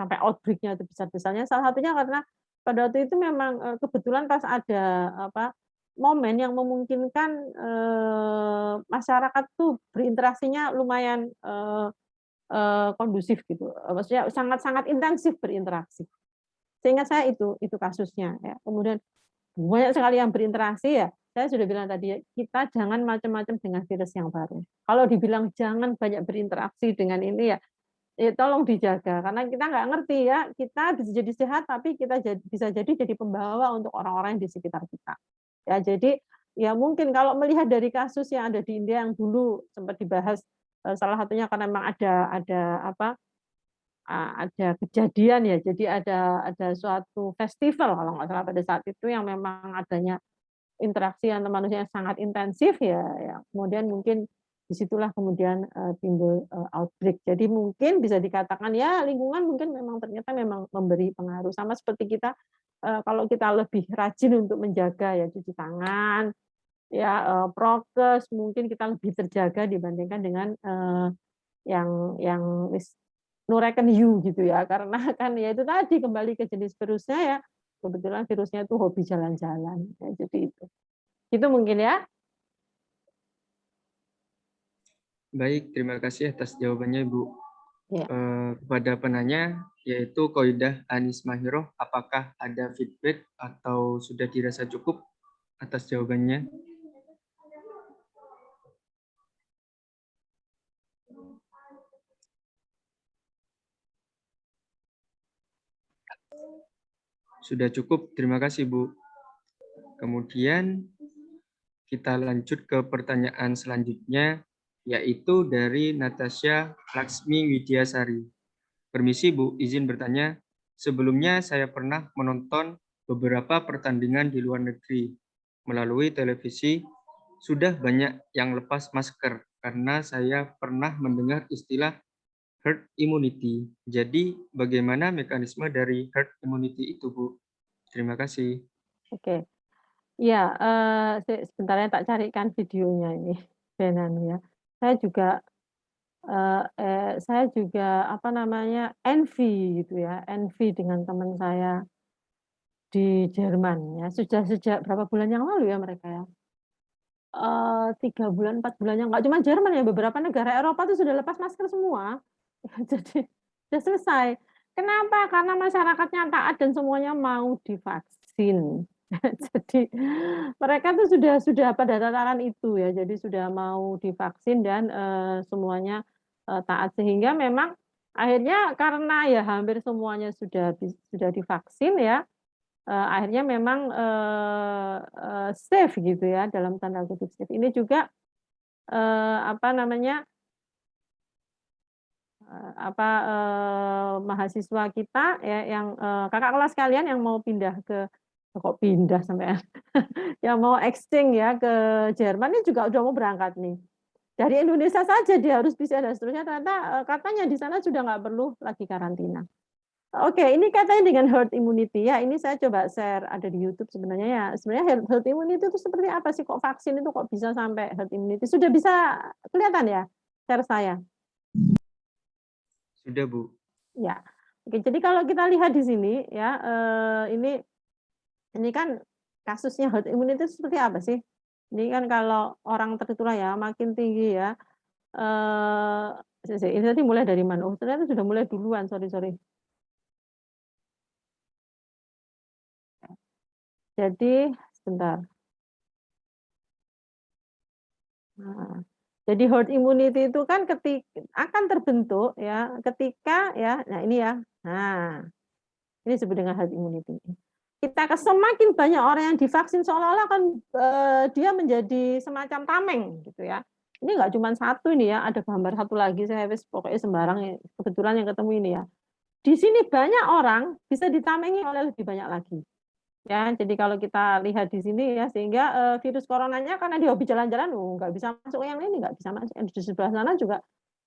sampai outbreak-nya itu besar-besarnya salah satunya karena pada waktu itu memang kebetulan pas ada apa momen yang memungkinkan masyarakat tuh berinteraksinya lumayan kondusif gitu. Maksudnya sangat-sangat intensif berinteraksi. Seingat saya itu kasusnya ya. Kemudian banyak sekali yang berinteraksi ya. Saya sudah bilang tadi ya, kita jangan macam-macam dengan virus yang baru. Kalau dibilang jangan banyak berinteraksi dengan ini ya, tolong dijaga karena kita nggak ngerti ya. Kita bisa jadi sehat tapi kita bisa jadi pembawa untuk orang-orang yang di sekitar kita. Ya, jadi ya mungkin kalau melihat dari kasus yang ada di India yang dulu sempat dibahas salah satunya karena memang ada apa ada kejadian ya, jadi ada suatu festival kalau nggak salah pada saat itu yang memang adanya interaksi antar manusia yang sangat intensif ya, kemudian mungkin disitulah kemudian timbul outbreak. Jadi mungkin bisa dikatakan ya lingkungan mungkin memang ternyata memang memberi pengaruh sama seperti kita kalau kita lebih rajin untuk menjaga ya cuci tangan, ya prokes mungkin kita lebih terjaga dibandingkan dengan yang nureken you gitu ya karena kan ya itu tadi kembali ke jenis virusnya ya kebetulan virusnya itu hobi jalan-jalan ya, jadi itu mungkin ya. Baik, terima kasih atas jawabannya, Ibu. Ya. Kepada penanya, yaitu Koidah Anis Mahiroh, apakah ada feedback atau sudah dirasa cukup atas jawabannya? Sudah cukup, terima kasih, Bu. Kemudian kita lanjut ke pertanyaan selanjutnya, yaitu dari Natasha Laksmi Widyasari. Permisi Bu, izin bertanya. Sebelumnya saya pernah menonton beberapa pertandingan di luar negeri. Melalui televisi, sudah banyak yang lepas masker karena saya pernah mendengar istilah herd immunity. Jadi bagaimana mekanisme dari herd immunity itu, Bu? Terima kasih. Oke. Ya, sebentar ya tak carikan videonya ini, Benan ya. Saya juga saya juga apa namanya envy gitu ya, envy dengan teman saya di Jerman ya. Sudah sejak berapa bulan yang lalu ya mereka ya. 3 bulan, 4 bulan yang nggak cuma Jerman ya, beberapa negara Eropa itu sudah lepas masker semua. Jadi sudah selesai. Kenapa? Karena masyarakatnya taat dan semuanya mau divaksin. Jadi mereka tuh sudah pada tataran itu ya, jadi sudah mau divaksin dan semuanya taat sehingga memang akhirnya karena ya hampir semuanya sudah divaksin ya, akhirnya memang safe gitu ya dalam tanda kutip safe. Ini juga apa namanya mahasiswa kita ya yang kakak kelas kalian yang mau pindah ke kok pindah sampai yang mau exchange ya ke Jerman ini juga udah mau berangkat nih. Dari Indonesia saja dia harus bisa dan seterusnya ternyata katanya di sana sudah nggak perlu lagi karantina. Oke, ini katanya dengan herd immunity ya. Ini saya coba share ada di YouTube sebenarnya ya. Sebenarnya herd immunity itu seperti apa sih? Kok vaksin itu kok bisa sampai herd immunity? Sudah bisa kelihatan ya share saya? Sudah, Bu. Ya. Oke, jadi kalau kita lihat di sini ya ini kan kasusnya herd immunity itu seperti apa sih? Ini kan kalau orang tertular ya makin tinggi ya. Ini tadi mulai dari mana? Oh, ternyata sudah mulai duluan, sorry. Jadi sebentar. Nah, jadi herd immunity itu kan akan terbentuk ya ketika ya, nah ini ya. Nah, ini disebut dengan herd immunity. Semakin banyak orang yang divaksin seolah-olah kan dia menjadi semacam tameng gitu ya. Ini nggak cuma satu ini ya, ada gambar satu lagi saya pokoknya sembarang kebetulan yang ketemu ini ya. Di sini banyak orang bisa ditamengi oleh lebih banyak lagi. Ya, jadi kalau kita lihat di sini ya sehingga virus coronanya karena dia hobi jalan-jalan, nggak bisa masuk yang ini, nggak bisa masuk yang di sebelah sana juga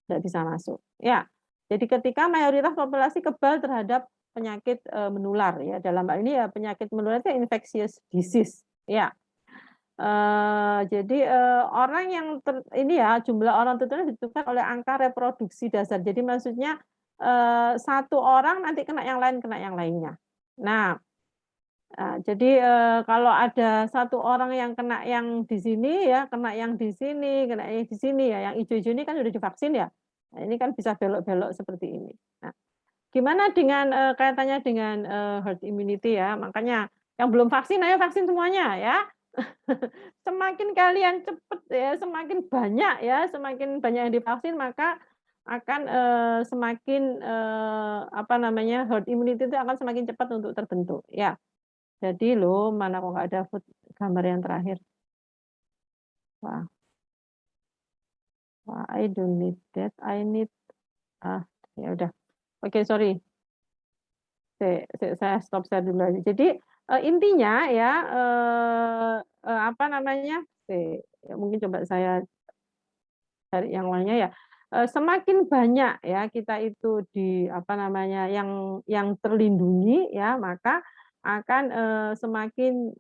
nggak bisa masuk. Ya, jadi ketika mayoritas populasi kebal terhadap penyakit menular ya dalam hal ini ya penyakit menular itu infectious disease ya. Jadi orang yang ini ya jumlah orang tertular ditentukan oleh angka reproduksi dasar. Jadi maksudnya satu orang nanti kena yang lain kena yang lainnya. Nah, jadi kalau ada satu orang yang kena yang di sini ya, kena yang di sini, kena yang di sini ya, yang hijau-hijau ini kan sudah divaksin ya. Nah, ini kan bisa belok-belok seperti ini. Nah, gimana dengan kaitannya dengan herd immunity ya? Makanya yang belum vaksin, ayo vaksin semuanya ya. Semakin kalian cepat ya, semakin banyak ya, semakin banyak yang divaksin maka akan semakin apa namanya herd immunity itu akan semakin cepat untuk terbentuk ya. Jadi loh, mana kok nggak ada gambar yang terakhir. Wah, I don't need that. I need ya udah. Oke, sorry. Saya stop share dulu aja. Jadi intinya ya apa namanya? Ya, mungkin coba saya cari yang lainnya ya. Semakin banyak ya kita itu di apa namanya yang terlindungi ya, maka akan semakin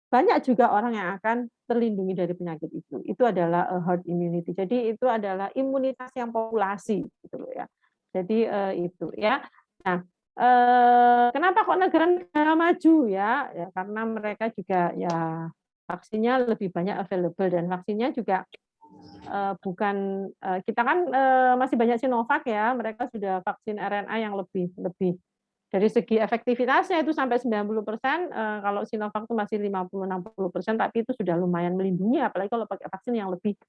banyak juga orang yang akan terlindungi dari penyakit itu. Itu adalah herd immunity. Jadi itu adalah imunitas yang populasi gitu loh ya. Jadi itu ya. Nah, kenapa kok negara-negara maju ya? Ya karena mereka juga ya vaksinnya lebih banyak available dan vaksinnya juga bukan kita kan masih banyak Sinovac ya, mereka sudah vaksin RNA yang lebih dari segi efektivitasnya itu sampai 90%, kalau Sinovac itu masih 50-60%, tapi itu sudah lumayan melindungi, apalagi kalau pakai vaksin yang lebih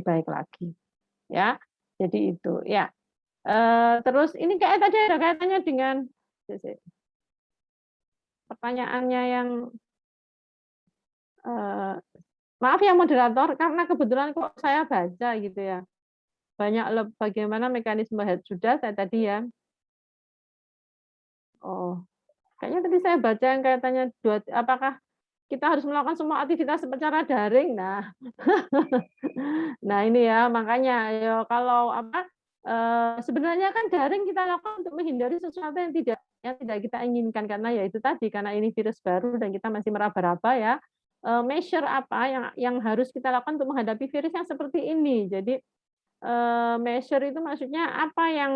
baik lagi, ya. Jadi itu, ya. Terus ini kayak tadi ada kaitannya dengan pertanyaannya yang maaf ya moderator, karena kebetulan kok saya baca gitu ya. Banyak bagaimana mekanisme head sudah saya tadi ya. Oh, kayaknya tadi saya baca yang kaitannya apakah kita harus melakukan semua aktivitas secara daring. Nah, nah ini ya makanya ya kalau apa sebenarnya kan daring kita lakukan untuk menghindari sesuatu yang tidak kita inginkan karena ya itu tadi karena ini virus baru dan kita masih meraba-raba ya. Measure apa yang harus kita lakukan untuk menghadapi virus yang seperti ini. Jadi measure itu maksudnya apa yang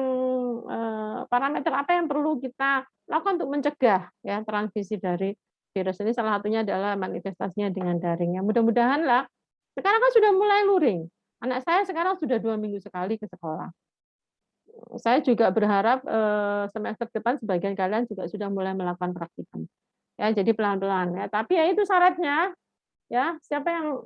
parameter apa yang perlu kita lakukan untuk mencegah ya transmisi dari virus ini, salah satunya adalah manifestasinya dengan daring. Ya mudah-mudahan lah. Sekarang kan sudah mulai luring. Anak saya sekarang sudah 2 minggu sekali ke sekolah. Saya juga berharap semester depan sebagian kalian juga sudah mulai melakukan praktikum. Ya, jadi pelan-pelan ya. Tapi ya itu syaratnya ya, siapa yang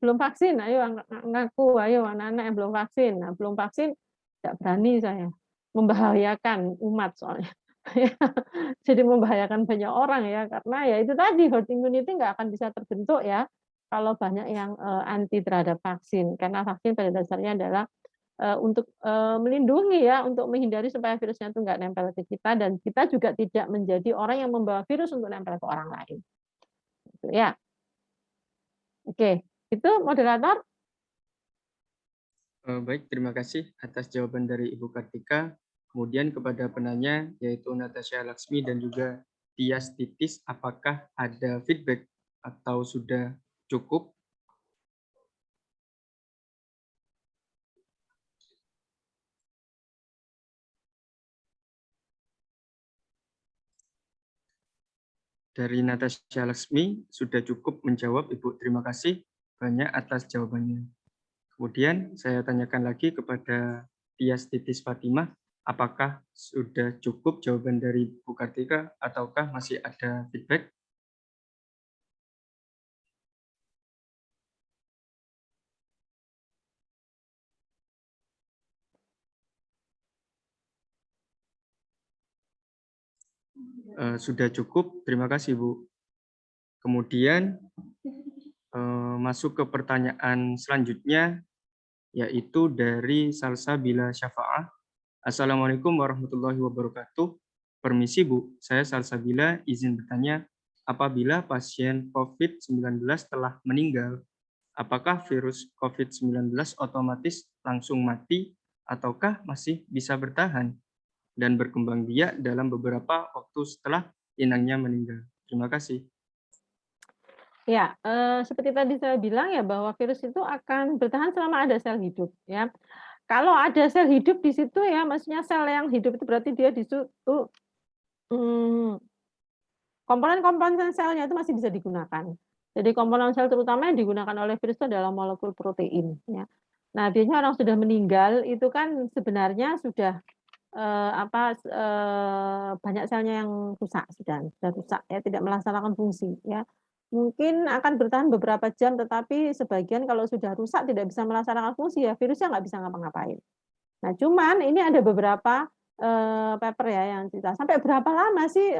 belum vaksin, ayo ngaku, ayo anak-anak yang belum vaksin. Nah, belum vaksin tidak berani saya, membahayakan umat soalnya. Jadi membahayakan banyak orang ya, karena ya itu tadi herd immunity nggak akan bisa terbentuk ya kalau banyak yang anti terhadap vaksin, karena vaksin pada dasarnya adalah untuk melindungi ya, untuk menghindari supaya virusnya itu nggak nempel ke kita dan kita juga tidak menjadi orang yang membawa virus untuk nempel ke orang lain. Gitu ya. Oke. Itu moderator. Baik, terima kasih atas jawaban dari Ibu Kartika. Kemudian kepada penanya yaitu Natasha Laksmi dan juga Tias Titis, apakah ada feedback atau sudah cukup? Dari Natasha Laksmi sudah cukup menjawab, Ibu. Terima kasih banyak atas jawabannya. Kemudian saya tanyakan lagi kepada Tias Titis Fatimah, apakah sudah cukup jawaban dari Bu Kartika ataukah masih ada feedback? Sudah cukup, terima kasih Bu. Kemudian masuk ke pertanyaan selanjutnya, yaitu dari Salsabila Syafa'ah. Assalamualaikum warahmatullahi wabarakatuh. Permisi Bu, saya Salsabila izin bertanya, apabila pasien COVID-19 telah meninggal, apakah virus COVID-19 otomatis langsung mati ataukah masih bisa bertahan dan berkembang biak dalam beberapa waktu setelah inangnya meninggal? Terima kasih. Ya, seperti tadi saya bilang ya bahwa virus itu akan bertahan selama ada sel hidup ya. Kalau ada sel hidup di situ ya, maksudnya sel yang hidup itu berarti dia di situ komponen-komponen selnya itu masih bisa digunakan. Jadi komponen sel terutama yang digunakan oleh virus itu adalah molekul protein ya. Nah, biasanya orang sudah meninggal itu kan sebenarnya sudah banyak selnya yang rusak sudah rusak ya, tidak melaksanakan fungsi ya. Mungkin akan bertahan beberapa jam, tetapi sebagian kalau sudah rusak tidak bisa melaksanakan fungsi ya virusnya nggak bisa ngapa-ngapain. Nah, cuman ini ada beberapa paper ya yang cerita sampai berapa lama sih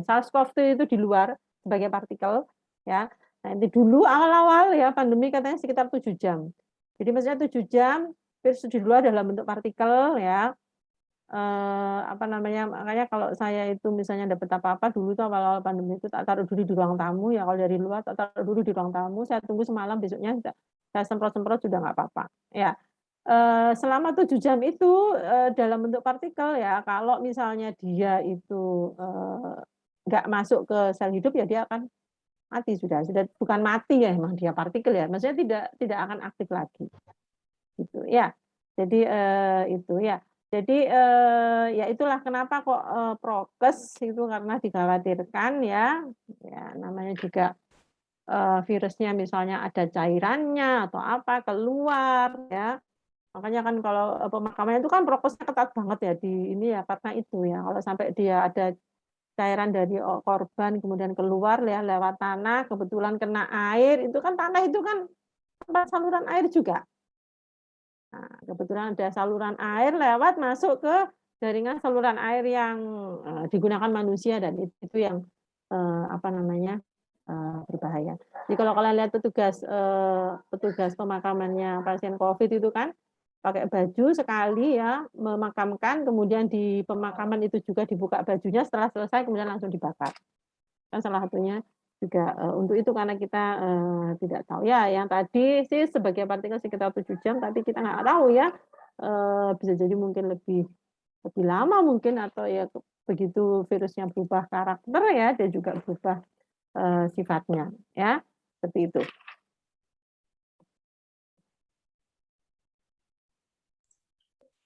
SARS-CoV-2 itu di luar sebagai partikel ya. Nah, itu dulu awal-awal ya pandemi katanya sekitar 7 jam. Jadi maksudnya 7 jam virus di luar dalam bentuk partikel ya. Apa namanya, makanya kalau saya itu misalnya dapat apa-apa dulu tuh awal-awal pandemi itu tak taruh dulu di ruang tamu ya, kalau dari luar tak taruh dulu di ruang tamu, saya tunggu semalam, besoknya saya semprot-semprot sudah nggak apa-apa. Ya, selama 7 jam itu, dalam bentuk partikel ya, kalau misalnya dia itu, nggak masuk ke sel hidup ya dia akan mati sudah bukan mati ya, emang dia partikel ya, maksudnya tidak akan aktif lagi, gitu ya. Jadi, itu ya. Jadi, ya itulah kenapa kok, prokes itu karena dikhawatirkan ya, ya namanya juga, virusnya misalnya ada cairannya atau apa keluar ya. Makanya kan kalau, pemakaman itu kan prokesnya ketat banget ya di ini ya, karena itu ya, kalau sampai dia ada cairan dari korban kemudian keluar ya lewat tanah, kebetulan kena air, itu kan tanah itu kan tempat saluran air juga. Nah, kebetulan ada saluran air lewat masuk ke jaringan saluran air yang, digunakan manusia dan itu yang, apa namanya, berbahaya. Jadi kalau kalian lihat petugas pemakamannya pasien COVID itu kan, pakai baju sekali ya, memakamkan, kemudian di pemakaman itu juga dibuka bajunya, setelah selesai kemudian langsung dibakar. Kan salah satunya juga, untuk itu karena kita, tidak tahu ya yang tadi sih sebagai partikel sekitar 7 jam, tapi kita nggak tahu ya, bisa jadi mungkin lebih lebih lama mungkin atau ya begitu virusnya berubah karakter ya, dia juga berubah, sifatnya ya, seperti itu.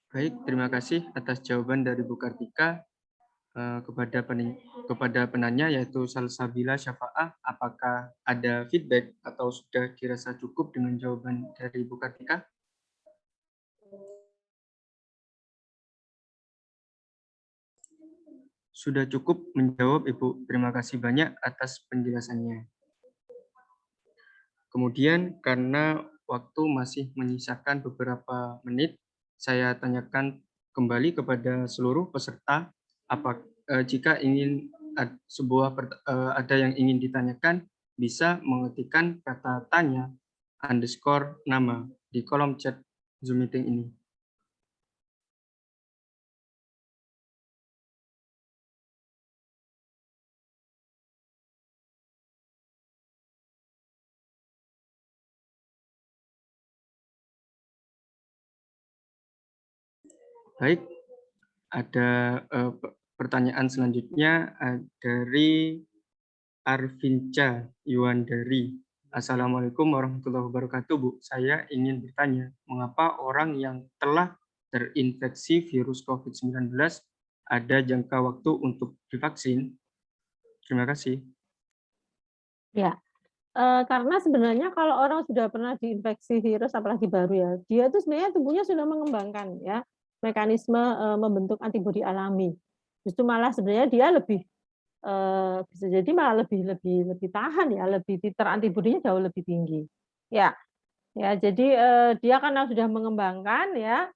Baik, terima kasih atas jawaban dari Bu Kartika. Kepada penanya yaitu Salsabila Syafa'ah, apakah ada feedback atau sudah dirasa cukup dengan jawaban dari Bu Kartika? Sudah cukup menjawab, Ibu. Terima kasih banyak atas penjelasannya. Kemudian karena waktu masih menyisakan beberapa menit, saya tanyakan kembali kepada seluruh peserta, jika ingin ada yang ingin ditanyakan, bisa mengetikkan kata tanya _ nama di kolom chat Zoom meeting ini. Baik, ada pertanyaan selanjutnya dari Arvinca Yuandari. Assalamualaikum warahmatullahi wabarakatuh, Bu. Saya ingin bertanya, mengapa orang yang telah terinfeksi virus COVID-19 ada jangka waktu untuk divaksin? Terima kasih. Ya, karena sebenarnya kalau orang sudah pernah diinfeksi virus apalagi baru ya, dia itu sebenarnya tubuhnya sudah mengembangkan ya mekanisme, membentuk antibodi alami. Justru malah sebenarnya dia lebih, bisa jadi malah lebih lebih lebih tahan ya, lebih titer antibodinya jauh lebih tinggi. Ya, ya jadi, dia karena sudah mengembangkan ya,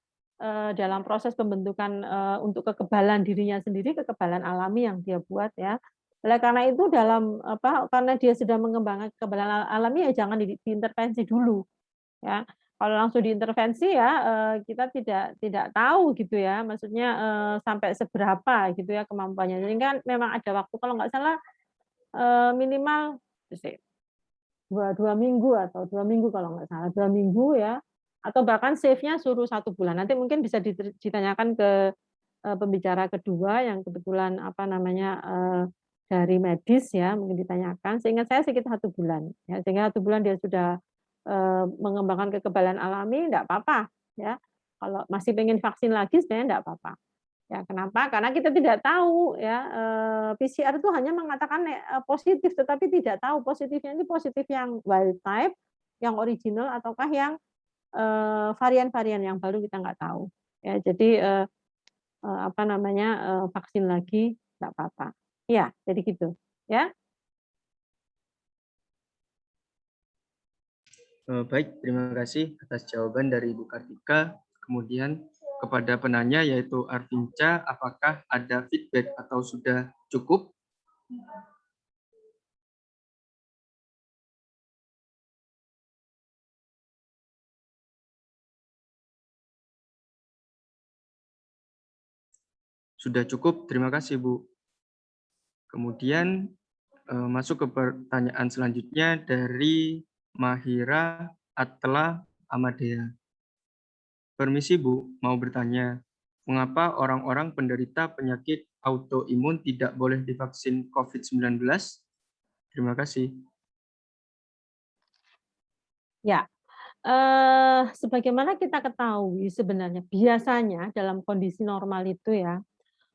dalam proses pembentukan, untuk kekebalan dirinya sendiri, kekebalan alami yang dia buat ya. Oleh karena itu dalam apa, karena dia sudah mengembangkan kekebalan alami ya jangan diintervensi dulu ya. Kalau langsung diintervensi ya, kita tidak tahu gitu ya, maksudnya, sampai seberapa gitu ya kemampuannya. Jadi kan memang ada waktu kalau nggak salah, minimal dua minggu atau 2 minggu kalau nggak salah, 2 minggu ya, atau bahkan save-nya suruh 1 bulan. Nanti mungkin bisa ditanyakan ke, pembicara kedua yang kebetulan apa namanya, dari medis ya, mungkin ditanyakan. Seingat saya sekitar 1 bulan ya, sehingga 1 bulan dia sudah, mengembangkan kekebalan alami, enggak apa-apa ya. Kalau masih pengen vaksin lagi sebenarnya enggak apa-apa. Ya, kenapa? Karena kita tidak tahu ya, PCR itu hanya mengatakan positif, tetapi tidak tahu positifnya ini positif yang wild type, yang original ataukah yang, varian-varian yang baru kita nggak tahu. Ya, jadi, apa namanya, vaksin lagi nggak apa-apa. Iya, jadi gitu, ya. Baik, terima kasih atas jawaban dari Ibu Kartika. Kemudian kepada penanya yaitu Arvinca, apakah ada feedback atau sudah cukup? Sudah cukup, terima kasih Bu. Kemudian masuk ke pertanyaan selanjutnya dari Mahira Atla Amadea. Permisi Bu, mau bertanya, mengapa orang-orang penderita penyakit autoimun tidak boleh divaksin COVID-19? Terima kasih. Ya, sebagaimana kita ketahui sebenarnya biasanya dalam kondisi normal itu ya,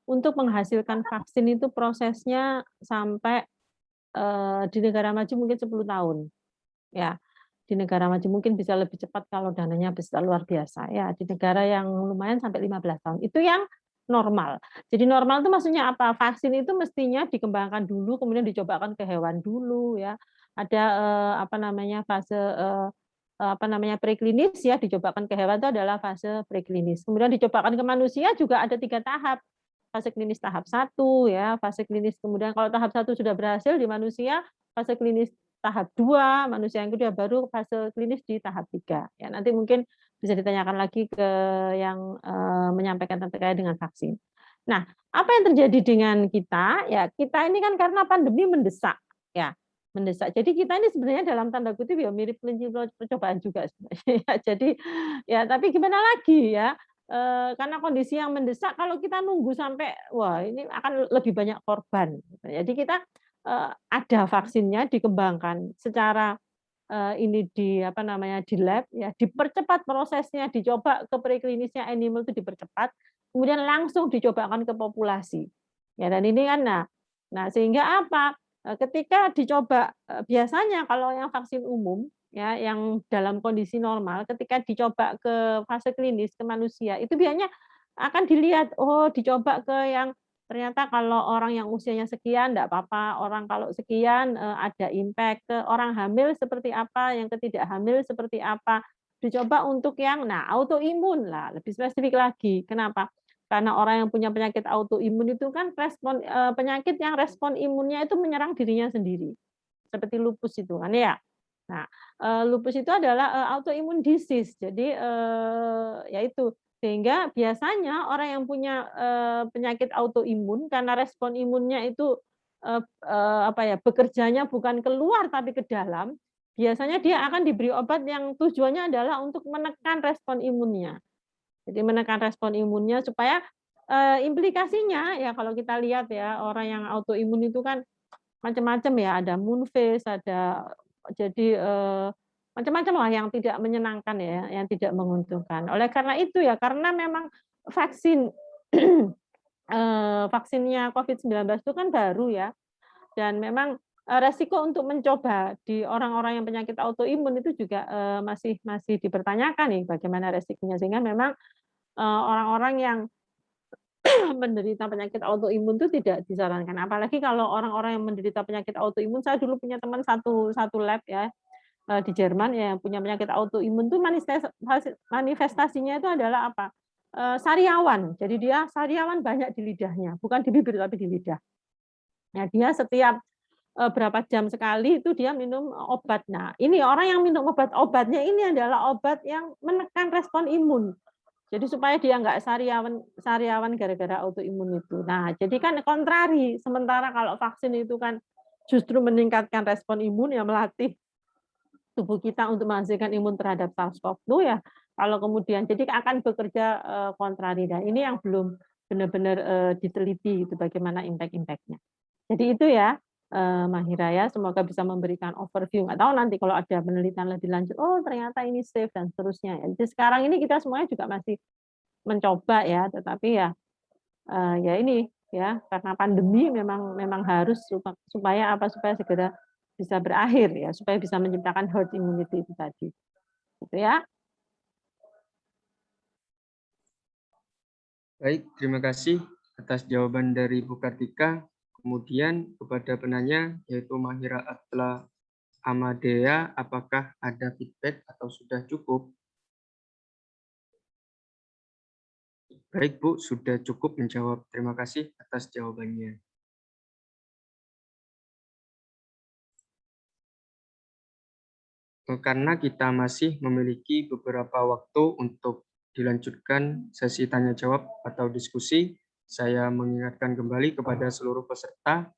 untuk menghasilkan vaksin itu prosesnya sampai di negara maju mungkin 10 tahun. Ya, di negara maju mungkin bisa lebih cepat kalau dananya besar luar biasa. Ya, di negara yang lumayan sampai 15 tahun. Itu yang normal. Jadi normal itu maksudnya apa? Vaksin itu mestinya dikembangkan dulu, kemudian dicobakan ke hewan dulu ya. Ada apa namanya fase apa namanya preklinis ya, dicobakan ke hewan itu adalah fase preklinis. Kemudian dicobakan ke manusia juga ada 3 tahap. Fase klinis tahap 1 ya, fase klinis kemudian kalau tahap 1 sudah berhasil di manusia, fase klinis tahap 2, manusia yang kedua baru fase klinis di tahap 3. Ya, nanti mungkin bisa ditanyakan lagi ke yang menyampaikan terkait dengan vaksin. Nah, apa yang terjadi dengan kita? Ya, kita ini kan karena pandemi mendesak, ya, mendesak. Jadi kita ini sebenarnya dalam tanda kutip ya mirip kelinci percobaan juga sebenarnya. Ya, jadi ya tapi gimana lagi ya? Karena kondisi yang mendesak kalau kita nunggu sampai wah ini akan lebih banyak korban. Jadi kita ada vaksinnya dikembangkan secara ini di apa namanya di lab ya dipercepat prosesnya dicoba ke preklinisnya animal itu dipercepat kemudian langsung dicobakan ke populasi ya dan ini kan nah sehingga apa ketika dicoba biasanya kalau yang vaksin umum ya yang dalam kondisi normal ketika dicoba ke fase klinis ke manusia itu biasanya akan dilihat oh dicoba ke yang ternyata kalau orang yang usianya sekian enggak apa-apa orang kalau sekian ada impact ke orang hamil seperti apa yang ketidak hamil seperti apa dicoba untuk yang autoimun lah lebih spesifik lagi kenapa karena orang yang punya penyakit autoimun itu kan respon penyakit yang respon imunnya itu menyerang dirinya sendiri seperti lupus itu kan ya. Nah, lupus itu adalah autoimmune disease. Jadi yaitu sehingga biasanya orang yang punya penyakit autoimun karena respon imunnya itu apa ya bekerjanya bukan keluar tapi ke dalam, biasanya dia akan diberi obat yang tujuannya adalah untuk menekan respon imunnya. Jadi menekan respon imunnya supaya implikasinya ya kalau kita lihat ya orang yang autoimun itu kan macam-macam ya, ada moon phase, ada jadi macam-macam lah yang tidak menyenangkan ya, yang tidak menguntungkan. Oleh karena itu ya, karena memang vaksin vaksinnya COVID-19 itu kan baru ya, dan memang resiko untuk mencoba di orang-orang yang penyakit autoimun itu juga masih masih dipertanyakan nih bagaimana resikonya sehingga memang orang-orang yang menderita penyakit autoimun itu tidak disarankan. Apalagi kalau orang-orang yang menderita penyakit autoimun, saya dulu punya teman satu lab ya di Jerman ya yang punya penyakit autoimun itu manifestasinya itu adalah apa? Sariawan. Jadi dia sariawan banyak di lidahnya, bukan di bibir tapi di lidah. Nah, dia setiap berapa jam sekali itu dia minum obat. Nah, ini orang yang minum obatnya ini adalah obat yang menekan respon imun. Jadi supaya dia nggak sariawan gara-gara autoimun itu. Nah, jadi kan kontrari. Sementara kalau vaksin itu kan justru meningkatkan respon imun ya melatih tubuh kita untuk menghasilkan imun terhadap SARS-CoV-2 ya. Kalau kemudian jadi akan bekerja kontrari. Dan ini yang belum benar-benar diteliti itu bagaimana impact-impactnya. Jadi itu ya Mahira ya, semoga bisa memberikan overview. Nggak tahu nanti kalau ada penelitian lebih lanjut, oh ternyata ini safe dan seterusnya. Jadi sekarang ini kita semuanya juga masih mencoba ya, tetapi ya ya ini ya karena pandemi memang harus supaya apa supaya segera bisa berakhir ya, supaya bisa menciptakan herd immunity itu tadi. Gitu ya. Baik, terima kasih atas jawaban dari Bu Kartika. Kemudian kepada penanya yaitu Mahira Atla Amadea, apakah ada feedback atau sudah cukup? Baik Bu, sudah cukup menjawab. Terima kasih atas jawabannya. Karena kita masih memiliki beberapa waktu untuk dilanjutkan sesi tanya jawab atau diskusi, saya mengingatkan kembali kepada seluruh peserta,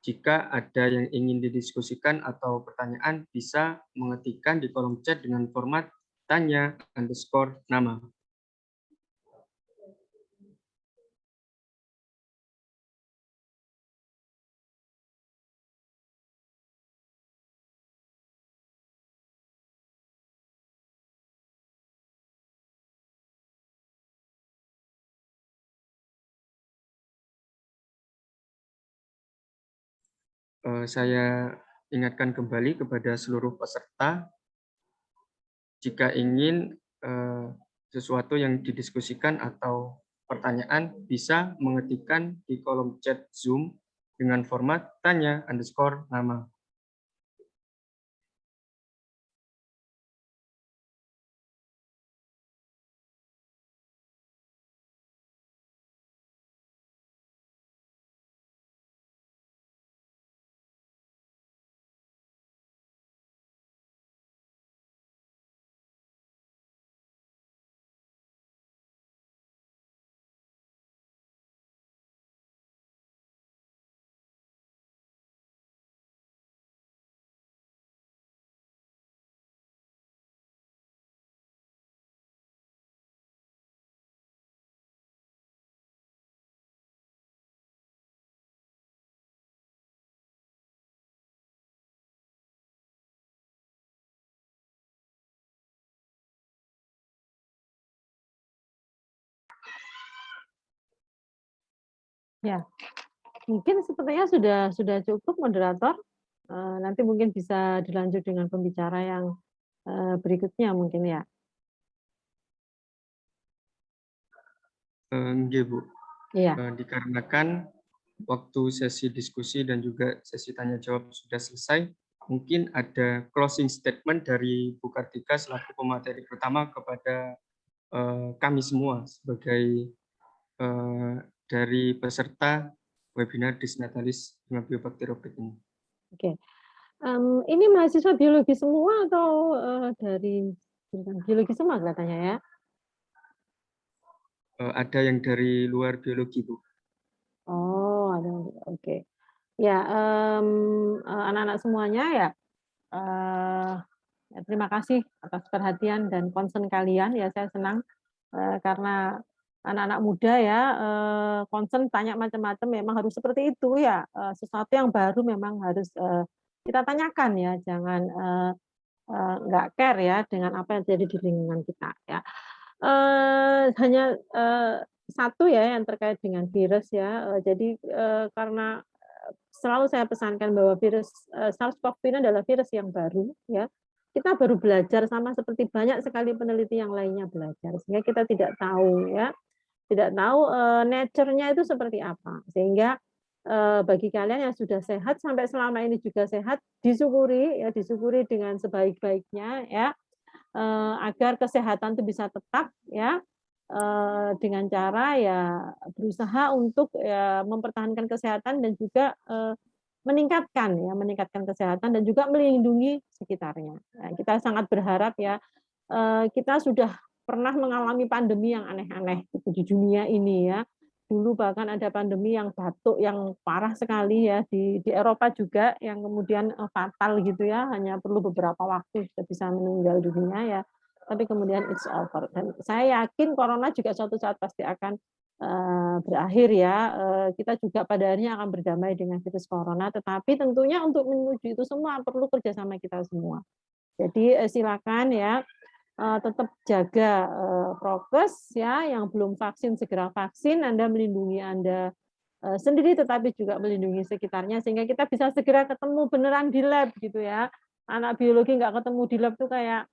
jika ada yang ingin didiskusikan atau pertanyaan, bisa mengetikkan di kolom chat dengan format tanya underscore nama. Saya ingatkan kembali kepada seluruh peserta, jika ingin sesuatu yang didiskusikan atau pertanyaan, bisa mengetikkan di kolom chat Zoom dengan format tanya underscore nama. Ya, mungkin sepertinya sudah cukup moderator. Nanti mungkin bisa dilanjut dengan pembicara yang berikutnya mungkin ya. Nggih, Bu. Iya. Dikarenakan waktu sesi diskusi dan juga sesi tanya jawab sudah selesai, mungkin ada closing statement dari Bu Kartika selaku pemateri pertama kepada kami semua sebagai dari peserta webinar Disnatalis Biobakterioptik ini. Oke. Ini mahasiswa biologi semua atau dari biologi semua kelihatannya ya? Ada yang dari luar biologi, Bu. Oh, ada. Oke. Ya, anak-anak semuanya ya, ya, terima kasih atas perhatian dan concern kalian ya. Saya senang karena anak-anak muda ya concern tanya macam-macam, memang harus seperti itu ya. Sesuatu yang baru memang harus kita tanyakan ya, jangan nggak care ya dengan apa yang terjadi di lingkungan kita ya. Hanya satu ya yang terkait dengan virus ya. Jadi karena selalu saya pesankan bahwa virus SARS-CoV ini adalah virus yang baru ya. Kita baru belajar sama seperti banyak sekali peneliti yang lainnya belajar, sehingga kita tidak tahu ya, tidak tahu nature-nya itu seperti apa. Sehingga bagi kalian yang sudah sehat sampai selama ini juga sehat, disyukuri ya, disyukuri dengan sebaik-baiknya ya, agar kesehatan itu bisa tetap ya, dengan cara ya berusaha untuk ya mempertahankan kesehatan dan juga meningkatkan kesehatan dan juga melindungi sekitarnya. Nah, kita sangat berharap ya, kita sudah pernah mengalami pandemi yang aneh-aneh gitu di dunia ini ya. Dulu bahkan ada pandemi yang batuk yang parah sekali ya di Eropa juga, yang kemudian fatal gitu ya, hanya perlu beberapa waktu sudah bisa meninggal dunia ya. Tapi kemudian it's over. Dan saya yakin corona juga suatu saat pasti akan berakhir ya. Kita juga pada akhirnya akan berdamai dengan virus corona, tetapi tentunya untuk menuju itu semua perlu kerjasama kita semua. Jadi silakan ya tetap jaga prokes ya, yang belum vaksin segera vaksin, Anda melindungi Anda sendiri tetapi juga melindungi sekitarnya, sehingga kita bisa segera ketemu beneran di lab gitu ya. Anak biologi nggak ketemu di lab tuh kayak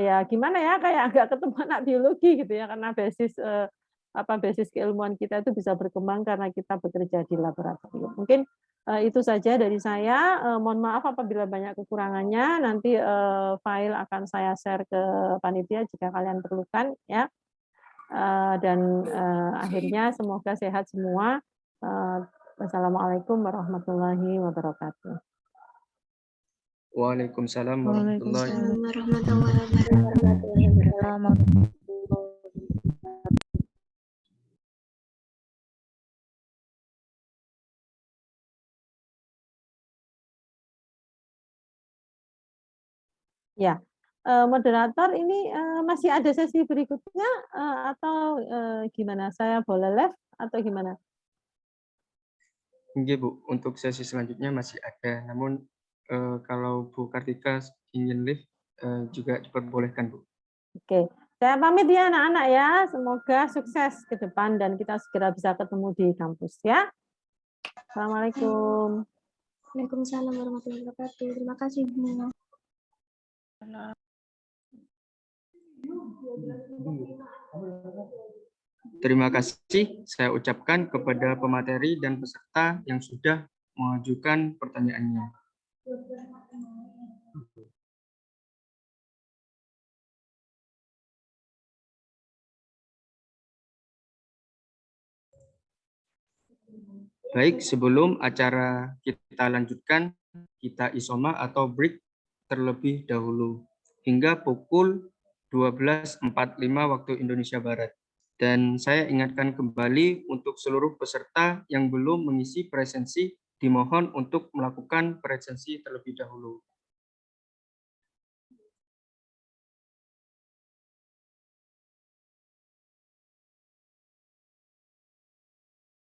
ya gimana ya, kayak nggak ketemu anak biologi gitu ya, karena basis keilmuan kita itu bisa berkembang karena kita bekerja di laboratorium. Mungkin itu saja dari saya. Mohon maaf apabila banyak kekurangannya. Nanti file akan saya share ke panitia jika kalian perlukan ya. Dan akhirnya semoga sehat semua. Wassalamualaikum warahmatullahi wabarakatuh. Waalaikumsalam warahmatullahi Warahmatullahi wabarakatuh. Ya, moderator ini masih ada sesi berikutnya atau gimana? Saya boleh live atau gimana? Nggih, Bu, untuk sesi selanjutnya masih ada. Namun kalau Bu Kartika ingin live juga diperbolehkan, Bu. Oke, saya pamit ya anak-anak ya. Semoga sukses ke depan dan kita segera bisa ketemu di kampus ya. Assalamualaikum. Waalaikumsalam warahmatullahi wabarakatuh. Terima kasih, Bu. Terima kasih saya ucapkan kepada pemateri dan peserta yang sudah mengajukan pertanyaannya. Baik, sebelum acara kita lanjutkan, kita isoma atau break terlebih dahulu hingga pukul 12.45 waktu Indonesia Barat. Dan saya ingatkan kembali untuk seluruh peserta yang belum mengisi presensi dimohon untuk melakukan presensi terlebih dahulu.